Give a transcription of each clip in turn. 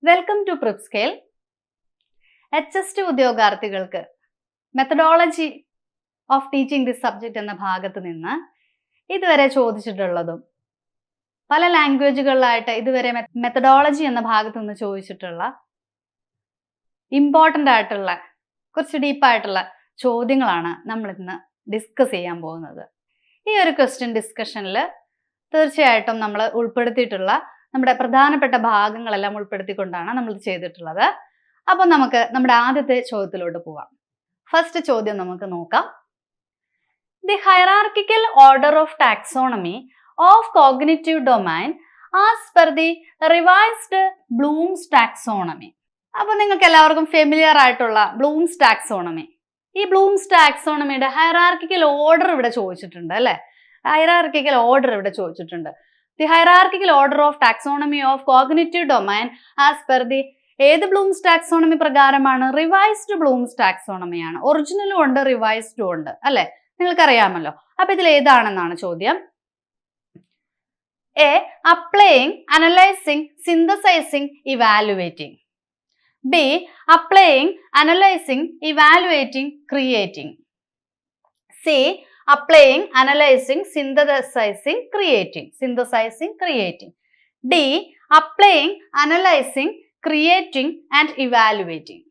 Welcome to Prepscale. HST ഉദ്യോഗാർത്ഥികൾക്ക് methodology of teaching this subject എന്ന ഭാഗത്ത് നിന്ന് ഇതുവരെ ചോദിച്ചിട്ടുള്ളതും പല ലാംഗ്വേജുകളിലായിട്ട് ഇതുവരെ മെത്തഡോളജി എന്ന ഭാഗത്ത് നിന്ന് ചോദിച്ചിട്ടുള്ള ഇമ്പോർട്ടൻ്റ് ആയിട്ടുള്ള കുറച്ച് ഡീപ്പായിട്ടുള്ള ചോദ്യങ്ങളാണ് നമ്മൾ ഇന്ന് ഡിസ്കസ് ചെയ്യാൻ പോകുന്നത്. ഈ ഒരു ക്വസ്റ്റ്യൻ ഡിസ്കഷനിൽ തീർച്ചയായിട്ടും നമ്മൾ ഉൾപ്പെടുത്തിയിട്ടുള്ള നമ്മുടെ പ്രധാനപ്പെട്ട ഭാഗങ്ങളെല്ലാം ഉൾപ്പെടുത്തിക്കൊണ്ടാണ് നമ്മൾ ചെയ്തിട്ടുള്ളത്. അപ്പോൾ നമുക്ക് നമ്മുടെ ആദ്യത്തെ ചോദ്യത്തിലോട്ട് പോവാം. ഫസ്റ്റ് ചോദ്യം നമുക്ക് നോക്കാം. The hierarchical order of taxonomy of cognitive domain as per the revised Bloom's taxonomy. അപ്പോൾ നിങ്ങൾക്ക് എല്ലാവർക്കും ഫെമിലിയർ ആയിട്ടുള്ള ബ്ലൂംസ് ടാക്സോണമി, ഈ ബ്ലൂംസ് ടാക്സോണമിയുടെ ഹൈറാർക്കിക്കൽ ഓർഡർ ഇവിടെ ചോദിച്ചിട്ടുണ്ട് അല്ലേ? ഹൈറാർക്കിക്കൽ ഓർഡർ ഇവിടെ ചോദിച്ചിട്ടുണ്ട്. The hierarchical order of taxonomy of cognitive domain as per the ഏത് ബ്ലൂംസ് ടാക്സോണമി പ്രകാരമാണ്? റിവൈസ്ഡ് ബ്ലൂംസ് ടാക്സോണമിയാണ്. ഒറിജിനലും ഉണ്ട്, റിവൈസ്ഡും ഉണ്ട് അല്ലെ? നിങ്ങൾക്കറിയാമല്ലോ. അപ്പൊ ഇതിൽ ഏതാണെന്നാണ് ചോദ്യം. A. Applying, analysing, synthesising, evaluating. B. Applying, analysing, evaluating, creating. C. Applying, analyzing, synthesizing, creating. Synthesizing, creating. D. Applying, analyzing, creating and evaluating.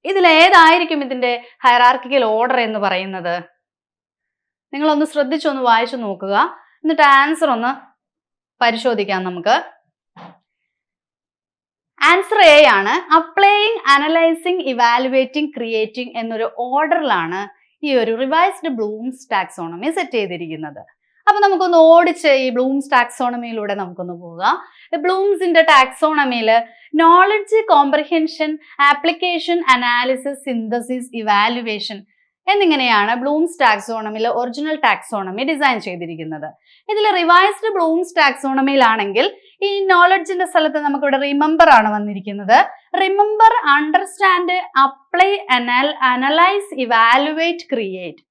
ഇതിൽ ഏതായിരിക്കും ഇതിന്റെ ഹൈറാർക്കിക്കൽ ഓർഡർ എന്ന് പറയുന്നത്? നിങ്ങളൊന്ന് ശ്രദ്ധിച്ചൊന്ന് വായിച്ചു നോക്കുക. എന്നിട്ട് ആൻസർ ഒന്ന് പരിശോധിക്കാം നമുക്ക്. ആൻസർ എ ആണ്. അപ്ലൈയിങ്, അനലൈസിങ്, ഇവാലുവേറ്റിംഗ്, ക്രിയേറ്റിംഗ് എന്നൊരു ഓർഡറിലാണ് ഈ ഒരു റിവൈസ്ഡ് ബ്ലൂംസ് ടാക്സോണമി സെറ്റ് ചെയ്തിരിക്കുന്നത്. അപ്പൊ നമുക്കൊന്ന് ഓടിച്ച് ഈ ബ്ലൂംസ് ടാക്സോണമിയിലൂടെ നമുക്കൊന്ന് പോകാം. ബ്ലൂംസിന്റെ ടാക്സോണമിയിൽ knowledge, comprehension, application, analysis, synthesis, evaluation എന്നിങ്ങനെയാണ് ബ്ലൂംസ് ടാക്സോണമിയിൽ ഒറിജിനൽ ടാക്സോണമി ഡിസൈൻ ചെയ്തിരിക്കുന്നത്. ഇതിൽ റിവൈസ്ഡ് ബ്ലൂംസ് ടാക്സോണമിയിലാണെങ്കിൽ ഈ നോളജിന്റെ സ്ഥലത്ത് നമുക്കിവിടെ റിമെമ്പർ ആണ് വന്നിരിക്കുന്നത്. Remember, understand, apply, analyse, evaluate, create.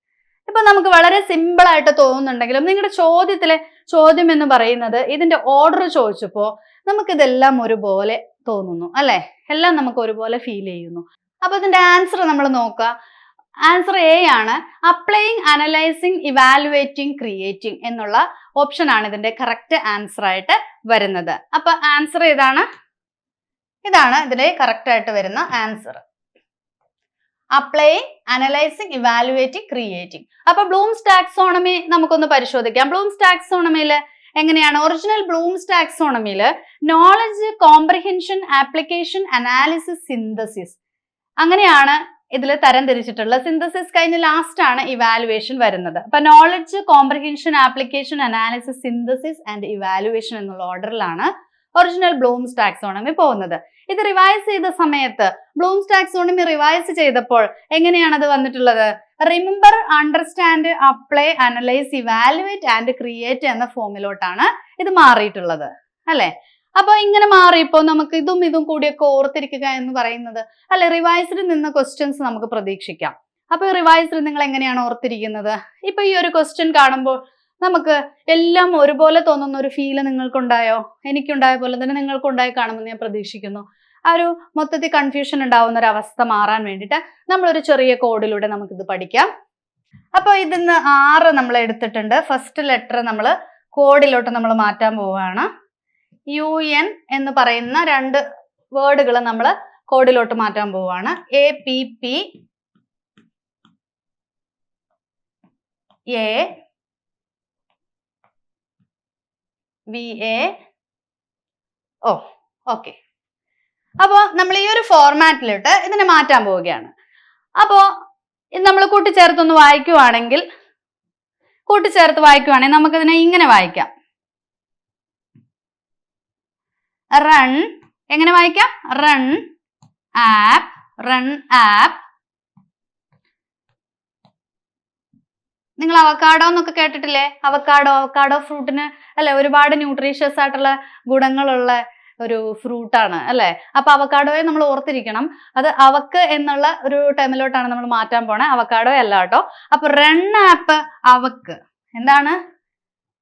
ഇപ്പൊ നമുക്ക് വളരെ സിമ്പിൾ ആയിട്ട് തോന്നുന്നുണ്ടെങ്കിലും നിങ്ങളുടെ ചോദ്യത്തിലെ ചോദ്യം എന്ന് പറയുന്നത് ഇതിന്റെ ഓർഡർ ചോദിച്ചപ്പോ നമുക്കിതെല്ലാം ഒരുപോലെ തോന്നുന്നു അല്ലെ? എല്ലാം നമുക്ക് ഒരുപോലെ ഫീൽ ചെയ്യുന്നു. അപ്പൊ ഇതിന്റെ ആൻസർ നമ്മൾ നോക്കുക. ആൻസർ എ ആണ്. അപ്ലൈയിങ്, അനലൈസിങ്, ഇവാലുവേറ്റിംഗ്, ക്രിയേറ്റിംഗ് എന്നുള്ള ഓപ്ഷൻ ആണ് ഇതിന്റെ കറക്റ്റ് ആൻസർ ആയിട്ട് വരുന്നത്. അപ്പൊ ആൻസർ ഏതാണ്? ഇതാണ് ഇതിലെ കറക്റ്റ് ആയിട്ട് വരുന്ന answer. Applying, analysing, evaluating, creating. അപ്പൊ ബ്ലൂംസ് ടാക്സോണമി നമുക്കൊന്ന് പരിശോധിക്കാം. ബ്ലൂംസ് ടാക്സോണമിയിൽ എങ്ങനെയാണ്? ഒറിജിനൽ ബ്ലൂംസ് ടാക്സോണമിയിൽ knowledge, comprehension, application, analysis, synthesis അങ്ങനെയാണ് ഇതിൽ തരം തിരിച്ചിട്ടുള്ള. സിന്തസിസ് കഴിഞ്ഞ് ലാസ്റ്റ് ആണ് ഇവാലുവേഷൻ വരുന്നത്. അപ്പൊ knowledge, comprehension, application, analysis, synthesis and evaluation എന്നുള്ള ഓർഡറിലാണ് ഒറിജിനൽ ബ്ലൂംസ് ടാക്സോണമി പോകുന്നത്. ഇത് റിവൈസ് ചെയ്ത സമയത്ത് ബ്ലൂംസ് ടാക്സോണമി റിവൈസ് ചെയ്തപ്പോൾ എങ്ങനെയാണ് അത് വന്നിട്ടുള്ളത്? Remember, understand, apply, analyse, evaluate and create എന്ന ഫോമിലോട്ടാണ് ഇത് മാറിയിട്ടുള്ളത് അല്ലെ? അപ്പൊ ഇങ്ങനെ മാറിയപ്പോ നമുക്ക് ഇതും കൂടിയൊക്കെ ഓർത്തിരിക്കുക എന്ന് പറയുന്നത് അല്ലെ, റിവൈസ്ഡ് നിന്ന ക്വസ്റ്റ്യൻസ് നമുക്ക് പ്രതീക്ഷിക്കാം. അപ്പൊ റിവൈസ്ഡ് നിങ്ങൾ എങ്ങനെയാണ് ഓർത്തിരിക്കുന്നത്? ഇപ്പൊ ഈ ഒരു ക്വസ്റ്റ്യൻ കാണുമ്പോൾ നമുക്ക് എല്ലാം ഒരുപോലെ തോന്നുന്ന ഒരു ഫീല് നിങ്ങൾക്കുണ്ടായോ? എനിക്കുണ്ടായ പോലെ തന്നെ നിങ്ങൾക്കുണ്ടായി കാണുമെന്ന് ഞാൻ പ്രതീക്ഷിക്കുന്നു. ആ ഒരു മൊത്തത്തിൽ കൺഫ്യൂഷൻ ഉണ്ടാവുന്ന ഒരു അവസ്ഥ മാറാൻ വേണ്ടിയിട്ട് നമ്മളൊരു ചെറിയ കോഡിലൂടെ നമുക്കിത് പഠിക്കാം. അപ്പൊ ഇതിന്ന് 6 നമ്മൾ എടുത്തിട്ടുണ്ട്. ഫസ്റ്റ് ലെറ്റർ നമ്മൾ കോഡിലോട്ട് നമ്മൾ മാറ്റാൻ പോവുകയാണ്. UN എന്ന് പറയുന്ന 2 വേർഡുകൾ നമ്മൾ കോഡിലോട്ട് മാറ്റാൻ പോവുകയാണ്. APP, A, VA, O. Okay. അപ്പോൾ നമ്മൾ ഈ ഒരു ഫോർമാറ്റിലിട്ട് ഇതിനെ മാറ്റാൻ പോവുകയാണ്. അപ്പോൾ ഇത് നമ്മൾ കൂട്ടിച്ചേർത്തൊന്ന് വായിക്കുവാണെങ്കിൽ നമുക്കിതിനെ ഇങ്ങനെ വായിക്കാം. റൺ എങ്ങനെ വായിക്കാം? Run app. നിങ്ങൾ അവക്കാഡോ എന്നൊക്കെ കേട്ടിട്ടില്ലേ? അവക്കാഡോ ഫ്രൂട്ടിന് അല്ലെ ഒരുപാട് ന്യൂട്രീഷ്യസ് ആയിട്ടുള്ള ഗുണങ്ങളുള്ള ഒരു ഫ്രൂട്ടാണ് അല്ലെ? അപ്പൊ അവക്കാഡോയെ നമ്മൾ ഓർത്തിരിക്കണം. അത് അവക്ക് എന്നുള്ള ഒരു ടൈമിലോട്ടാണ് നമ്മൾ മാറ്റാൻ പോണേ, അവക്കാഡോ അല്ല കേട്ടോ. അപ്പൊ റൺ ആപ്പ് അവക്ക് എന്താണ്?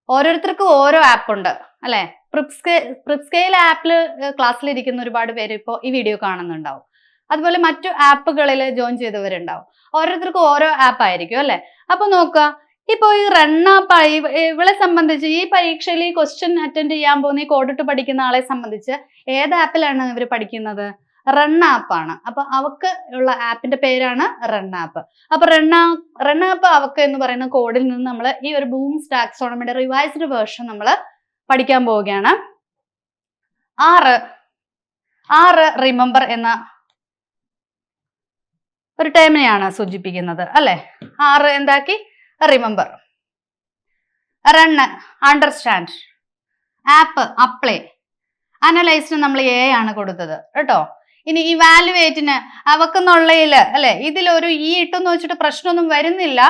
ഓരോരുത്തർക്കും ഓരോ ആപ്പ് ഉണ്ട് അല്ലെ? പ്രിപ്സ്കെയിൽ ആപ്പിൽ ക്ലാസ്സിലിരിക്കുന്ന ഒരുപാട് പേര് ഇപ്പോൾ ഈ വീഡിയോ കാണുന്നുണ്ടാവും. അതുപോലെ മറ്റു ആപ്പുകളിൽ ജോയിൻ ചെയ്തവരുണ്ടാവും. ഓരോരുത്തർക്കും ഓരോ ആപ്പ് ആയിരിക്കും അല്ലെ? അപ്പൊ നോക്കുക, ഇപ്പൊ ഈ റൺ ആപ്പ് ഇവളെ സംബന്ധിച്ച് ഈ പരീക്ഷയിൽ ഈ ക്വസ്റ്റ്യൻ അറ്റൻഡ് ചെയ്യാൻ പോകുന്ന ഈ കോഡിട്ട് പഠിക്കുന്ന ആളെ സംബന്ധിച്ച് ഏത് ആപ്പിലാണ് ഇവർ പഠിക്കുന്നത്? റൺ ആപ്പാണ്. അപ്പൊ അവക്ക് ഉള്ള ആപ്പിന്റെ പേരാണ് റൺ ആപ്പ്. അപ്പൊ റൺ ആപ്പ് അവക്ക് എന്ന് പറയുന്ന കോഡിൽ നിന്ന് നമ്മൾ ഈ ഒരു ബ്ലൂംസ് ടാക്സോണമിയുടെ റിവൈസ്ഡ് വേർഷൻ നമ്മൾ പഠിക്കാൻ പോവുകയാണ്. 6 റിമെമ്പർ എന്ന ഒരു ടേമിനെയാണ് സൂചിപ്പിക്കുന്നത് അല്ലെ? 6 എന്താക്കി? Remember, run, understand, app, apply, അനലൈസിന് നമ്മൾ എ ആണ് കൊടുത്തത് കേട്ടോ. ഇനി ഇവാലുവേറ്റിന് അവക്കെന്നുള്ളതില് അല്ലെ, ഇതിലൊരു ഈ ഇട്ടെന്ന് വെച്ചിട്ട് പ്രശ്നമൊന്നും വരുന്നില്ല.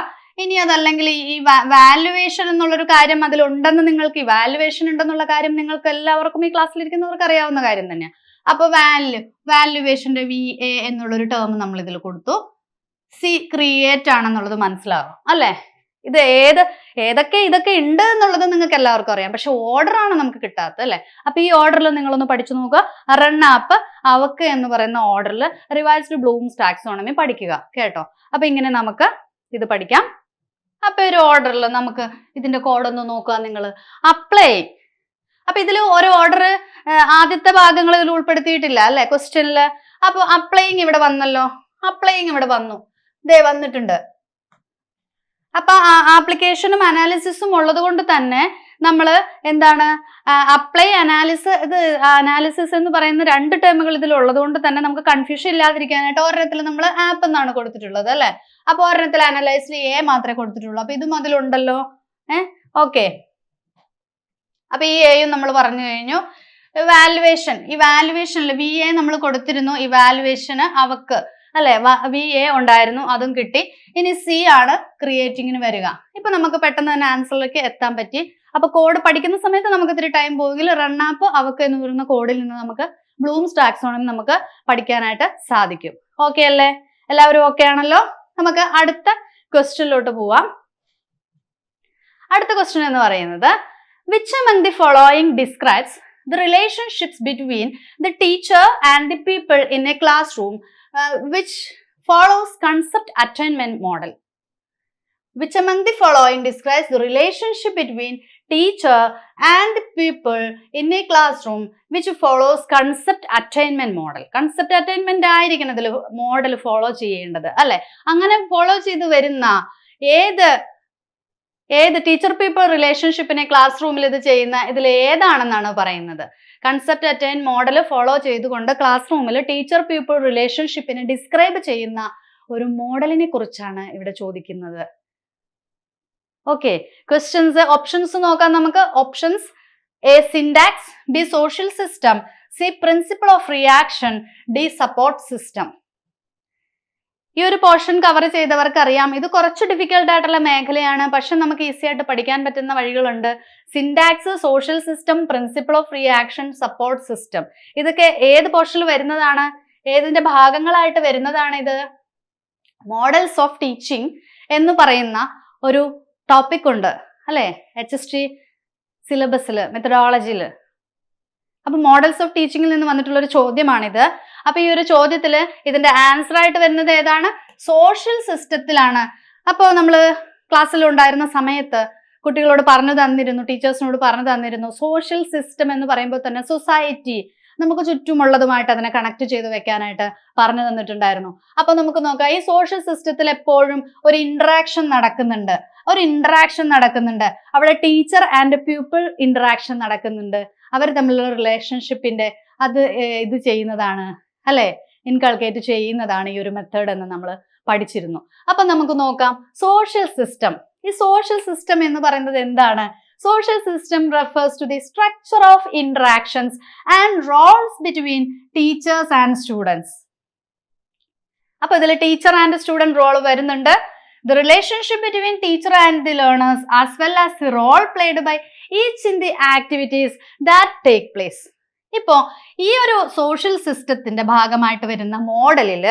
ഇനി അതല്ലെങ്കിൽ ഈ വാല്യുവേഷൻ എന്നുള്ളൊരു കാര്യം അതിലുണ്ടെന്ന് നിങ്ങൾക്ക്, ഇവാലുവേഷൻ ഉണ്ടെന്നുള്ള കാര്യം നിങ്ങൾക്ക് എല്ലാവർക്കും ഈ ക്ലാസ്സിലിരിക്കുന്നവർക്ക് അറിയാവുന്ന കാര്യം തന്നെയാണ്. അപ്പൊ വാല്യുവേഷന്റെ VA എന്നുള്ളൊരു ടേം നമ്മൾ ഇതിൽ കൊടുത്തു. സി ക്രിയേറ്റ് ആണെന്നുള്ളത് മനസ്സിലാകും അല്ലെ? ഇത് ഇതൊക്കെ ഉണ്ട് എന്നുള്ളത് നിങ്ങൾക്ക് എല്ലാവർക്കും അറിയാം. പക്ഷെ ഓർഡർ ആണ് നമുക്ക് കിട്ടാത്തത് അല്ലെ? അപ്പൊ ഈ ഓർഡറിൽ നിങ്ങളൊന്ന് പഠിച്ചു നോക്കുക. റൺ ആപ്പ് അവക്ക് എന്ന് പറയുന്ന ഓർഡറിൽ റിവൈസ്ഡ് ബ്ലൂംസ് ടാക്സോണമി പഠിക്കുക കേട്ടോ. അപ്പൊ ഇങ്ങനെ നമുക്ക് ഇത് പഠിക്കാം. അപ്പൊ ഒരു ഓർഡറിൽ നമുക്ക് ഇതിന്റെ കോഡൊന്ന് നോക്കുക നിങ്ങൾ. അപ്ലൈ, അപ്പൊ ഇതിൽ ഓരോ ഓർഡർ ആദ്യത്തെ ഭാഗങ്ങൾ ഇതിൽ ഉൾപ്പെടുത്തിയിട്ടില്ല അല്ലെ ക്വസ്റ്റ്യനില്. അപ്പൊ അപ്ലൈയിങ് ഇവിടെ വന്നല്ലോ, അപ്ലൈയിങ് ഇവിടെ വന്നു, ദേ വന്നിട്ടുണ്ട്. അപ്പൊ ആപ്ലിക്കേഷനും അനാലിസിസും ഉള്ളത് കൊണ്ട് തന്നെ നമ്മൾ എന്താണ് അപ്ലൈ അനാലിസിസ് എന്ന് പറയുന്ന 2 ടേമുകൾ ഇതിൽ ഉള്ളത് കൊണ്ട് തന്നെ നമുക്ക് കൺഫ്യൂഷൻ ഇല്ലാതിരിക്കാനായിട്ട് ഒരെണ്ണത്തിൽ നമ്മൾ ആപ്പ് എന്നാണ് കൊടുത്തിട്ടുള്ളത് അല്ലെ? അപ്പൊ ഒരെണ്ണത്തിൽ അനലൈസിൽ എ മാത്രമേ കൊടുത്തിട്ടുള്ളൂ. അപ്പൊ ഇതും അതിലുണ്ടല്ലോ. ഓക്കെ, അപ്പൊ ഈ എയും നമ്മൾ പറഞ്ഞു കഴിഞ്ഞു. ഇവാലുവേഷനിൽ VA നമ്മൾ കൊടുത്തിരുന്നു. ഇവാലുവേഷന് അവക്ക് അല്ലെ VA ഉണ്ടായിരുന്നു, അതും കിട്ടി. ഇനി C ആണ് ക്രിയേറ്റിങ്ങിന് വരിക. ഇപ്പൊ നമുക്ക് പെട്ടെന്ന് തന്നെ ആൻസറിലേക്ക് എത്താൻ പറ്റി. അപ്പൊ കോഡ് പഠിക്കുന്ന സമയത്ത് നമുക്ക് ഇത്തിരി ടൈം പോകില്ല. റൺ ആപ്പ് അവക്ക് എന്ന് പറയുന്ന കോഡിൽ നിന്ന് നമുക്ക് ബ്ലൂംസ് ടാക്സോണമി നമുക്ക് പഠിക്കാനായിട്ട് സാധിക്കും. ഓക്കെ അല്ലേ? എല്ലാവരും ഓക്കെ ആണല്ലോ? നമുക്ക് അടുത്ത ക്വസ്റ്റ്യനിലോട്ട് പോവാം. അടുത്ത ക്വസ്റ്റ്യൻ എന്ന് പറയുന്നത് which among the following describes the relationships between the teacher and the people in a classroom which follows concept attainment model? Which among the following describes the relationship between teacher and the people in a classroom which follows concept attainment model? Concept attainment ആയിരിക്കണം ഇതിൽ model follow ചെയ്യേണ്ടത് അല്ലെ? അങ്ങനെ follow ചെയ്ത് വരുന്ന ഏത് teacher people റിലേഷൻഷിപ്പിനെ class റൂമിൽ ഇത് ചെയ്യുന്ന ഇതിൽ ഏതാണെന്നാണ് പറയുന്നത്. കൺസെപ്റ്റ് അറ്റൈൻ മോഡൽ ഫോളോ ചെയ്തുകൊണ്ട് ക്ലാസ് റൂമിൽ ടീച്ചർ പീപ്പിൾ റിലേഷൻഷിപ്പിനെ ഡിസ്ക്രൈബ് ചെയ്യുന്ന ഒരു മോഡലിനെ കുറിച്ചാണ് ഇവിടെ ചോദിക്കുന്നത്. ഓക്കെ, ഓപ്ഷൻസ് നോക്കാം നമുക്ക്. Options: A, syntax, B, social system, C, principle of reaction, D, support system. ഈ ഒരു പോർഷൻ കവർ ചെയ്തവർക്ക് അറിയാം ഇത് കുറച്ച് ഡിഫിക്കൽട്ട് ആയിട്ടുള്ള മേഖലയാണ്. പക്ഷെ നമുക്ക് ഈസി ആയിട്ട് പഠിക്കാൻ പറ്റുന്ന വഴികളുണ്ട്. Syntax, social system, principle of reaction, support system, ഇതൊക്കെ ഏത് പോർഷനിൽ വരുന്നതാണ്? ഏതിന്റെ ഭാഗങ്ങളായിട്ട് വരുന്നതാണ് ഇത്? മോഡൽസ് ഓഫ് ടീച്ചിങ് എന്ന് പറയുന്ന ഒരു ടോപ്പിക് ഉണ്ട് അല്ലെ HST സിലബസിൽ, മെത്തഡോളജിയിൽ. അപ്പൊ മോഡൽസ് ഓഫ് ടീച്ചിങ്ങിൽ നിന്ന് വന്നിട്ടുള്ള ഒരു ചോദ്യമാണിത്. അപ്പൊ ഈ ഒരു ചോദ്യത്തില് ഇതിന്റെ ആൻസർ ആയിട്ട് വരുന്നത് ഏതാണ്? സോഷ്യൽ സിസ്റ്റത്തിലാണ്. അപ്പോൾ നമ്മൾ ക്ലാസ്സിൽ ഉണ്ടായിരുന്ന സമയത്ത് കുട്ടികളോട് പറഞ്ഞു തന്നിരുന്നു, ടീച്ചേഴ്സിനോട് പറഞ്ഞു തന്നിരുന്നു, സോഷ്യൽ സിസ്റ്റം എന്ന് പറയുമ്പോൾ തന്നെ സൊസൈറ്റി, നമുക്ക് ചുറ്റുമുള്ളതുമായിട്ട് അതിനെ കണക്ട് ചെയ്ത് വെക്കാനായിട്ട് പറഞ്ഞു തന്നിട്ടുണ്ടായിരുന്നു. അപ്പൊ നമുക്ക് നോക്കാം, ഈ സോഷ്യൽ സിസ്റ്റത്തിൽ എപ്പോഴും ഒരു ഇന്ററാക്ഷൻ നടക്കുന്നുണ്ട്. അവിടെ ടീച്ചർ ആൻഡ് പ്യൂപ്പിൾ ഇന്ററാക്ഷൻ നടക്കുന്നുണ്ട്. അവർ തമ്മിലുള്ള റിലേഷൻഷിപ്പിന്റെ അത് ഇത് ചെയ്യുന്നതാണ് അല്ലെ, ഇൻകൾക്കേറ്റ് ചെയ്യുന്നതാണ് ഈ ഒരു മെത്തേഡ് എന്ന് നമ്മൾ പഠിച്ചിരുന്നു. അപ്പൊ നമുക്ക് നോക്കാം സോഷ്യൽ സിസ്റ്റം. ഈ സോഷ്യൽ സിസ്റ്റം എന്ന് പറയുന്നത് എന്താണ്? Social system refers to the structure of interactions and roles between teachers and students. അപ്പോൾ ഇതിൽ ടീച്ചർ ആൻഡ് സ്റ്റുഡന്റ് റോൾ വരുന്നുണ്ട്. The relationship between teacher and the learners as well as the role played by each in the activities that take place. ഇപ്പോൾ ഈ ഒരു social സിസ്റ്റത്തിന്റെ ഭാഗമായിട്ട് വരുന്ന മോഡലിൽ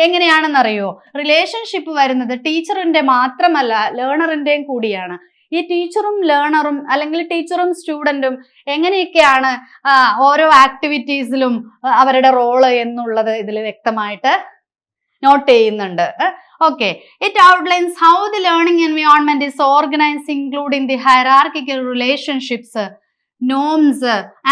എങ്ങനെയാണെന്നറിയോ? റിലേഷൻഷിപ്പ് വരുന്നത് ടീച്ചറിന്റെ മാത്രമല്ല ലേണറിന്റെയും കൂടിയാണ്. ഈ ടീച്ചറും ലേണറും അല്ലെങ്കിൽ ടീച്ചറും സ്റ്റുഡൻറ്റും എങ്ങനെയൊക്കെയാണ് ഓരോ ആക്ടിവിറ്റീസിലും അവരുടെ റോള് എന്നുള്ളത് ഇതിൽ വ്യക്തമായിട്ട് നോട്ട് ചെയ്യുന്നുണ്ട്. Okay, it outlines how the learning environment is organised including the hierarchical relationships, norms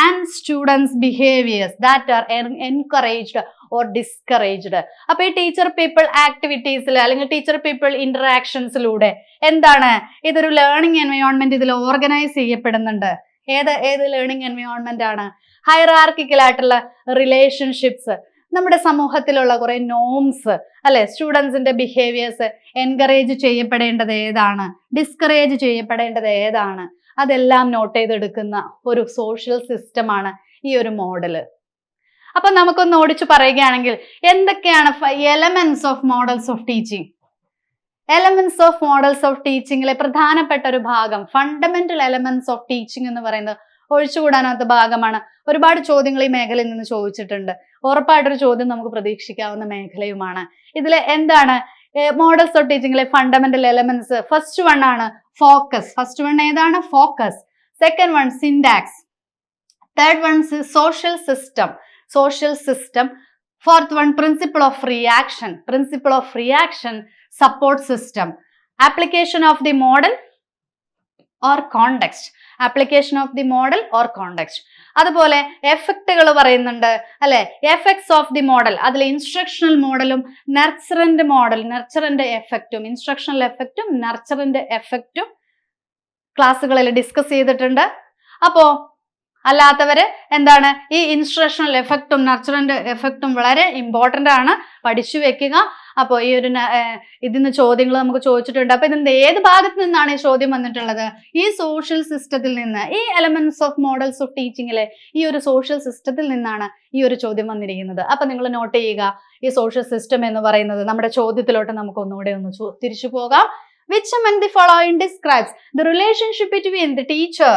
and students behaviors that are encouraged or discouraged. അപ്പൊ ഈ ടീച്ചർ പീപ്പിൾ ആക്ടിവിറ്റീസിൽ അല്ലെങ്കിൽ ടീച്ചർ പീപ്പിൾ ഇന്ററാക്ഷൻസിലൂടെ എന്താണ് ഇതൊരു ലേണിംഗ് എൻവയോൺമെന്റ് ഇതിൽ ഓർഗനൈസ് ചെയ്യപ്പെടുന്നുണ്ട്. ഏത് ലേണിംഗ് എൻവയോൺമെന്റ് ആണ്? Hierarchical ആയിട്ടുള്ള റിലേഷൻഷിപ്സ്, നമ്മുടെ സമൂഹത്തിലുള്ള കുറെ നോംസ് അല്ലെ, സ്റ്റുഡൻസിന്റെ ബിഹേവിയേഴ്സ് എൻകറേജ് ചെയ്യപ്പെടേണ്ടത് ഏതാണ്, ഡിസ്കറേജ് ചെയ്യപ്പെടേണ്ടത് ഏതാണ്, അതെല്ലാം നോട്ട് ചെയ്തെടുക്കുന്ന ഒരു സോഷ്യൽ സിസ്റ്റമാണ് ഈ ഒരു മോഡല്. അപ്പൊ നമുക്കൊന്ന് ഓടിച്ചു പറയുകയാണെങ്കിൽ എന്തൊക്കെയാണ് elements of models of teaching? Elements of models of ടീച്ചിങ്ങിലെ പ്രധാനപ്പെട്ട ഒരു ഭാഗം, ഫണ്ടമെന്റൽ എലമെന്റ്സ് ഓഫ് ടീച്ചിങ് എന്ന് പറയുന്നത് ഒഴിച്ചുകൂടാനാത്ത ഭാഗമാണ്. ഒരുപാട് ചോദ്യങ്ങൾ ഈ മേഖലയിൽ നിന്ന് ചോദിച്ചിട്ടുണ്ട്. ഉറപ്പായിട്ടൊരു ചോദ്യം നമുക്ക് പ്രതീക്ഷിക്കാവുന്ന മേഖലയുമാണ്. ഇതിലെ എന്താണ് മോഡൽസ് ഓഫ് ടീച്ചിങ്ങിലെ ഫണ്ടമെന്റൽ എലമെന്റ്സ്? ഫസ്റ്റ് വൺ ആണ് ഫോക്കസ്. ഫസ്റ്റ് വൺ ഏതാണ്? Focus. Second one syntax. Third one social system. Social system. Fourth one principle of reaction. Principle of reaction. Support system. Application of the model or context. Application of the model or context. അതുപോലെ എഫക്റ്റുകൾ പറയുന്നുണ്ട് അല്ലെ, effects of the model. അതിൽ instructional മോഡലും nurturant model, നർച്ചറിന്റെ എഫക്റ്റും, instructional എഫക്റ്റും നർച്ചറിന്റെ എഫക്റ്റും ക്ലാസ്സുകളിൽ ഡിസ്കസ് ചെയ്തിട്ടുണ്ട്. അപ്പോ അല്ലാത്തവര് എന്താണ് ഈ ഇൻസ്ട്രക്ഷണൽ എഫക്റ്റും നർച്ചറിന്റെ എഫക്റ്റും വളരെ ഇമ്പോർട്ടന്റ് ആണ്, പഠിച്ചു വെക്കുക. അപ്പോൾ ഈ ഒരു ഇതിന്ന് ചോദ്യങ്ങൾ നമുക്ക് ചോദിച്ചിട്ടുണ്ട്. അപ്പൊ ഇതിന്റെ ഏത് ഭാഗത്ത് നിന്നാണ് ഈ ചോദ്യം വന്നിട്ടുള്ളത്? ഈ സോഷ്യൽ സിസ്റ്റത്തിൽ നിന്ന്, ഈ എലമെന്റ്സ് ഓഫ് മോഡൽസ് ഓഫ് ടീച്ചിങ്ങിലെ ഈ ഒരു സോഷ്യൽ സിസ്റ്റത്തിൽ നിന്നാണ് ഈ ഒരു ചോദ്യം വന്നിരിക്കുന്നത്. അപ്പൊ നിങ്ങൾ നോട്ട് ചെയ്യുക, ഈ സോഷ്യൽ സിസ്റ്റം എന്ന് പറയുന്നത്. നമ്മുടെ ചോദ്യത്തിലോട്ട് നമുക്ക് ഒന്നുകൂടെ ഒന്ന് തിരിച്ചു പോകാം. Which among the following describes the relationship between the teacher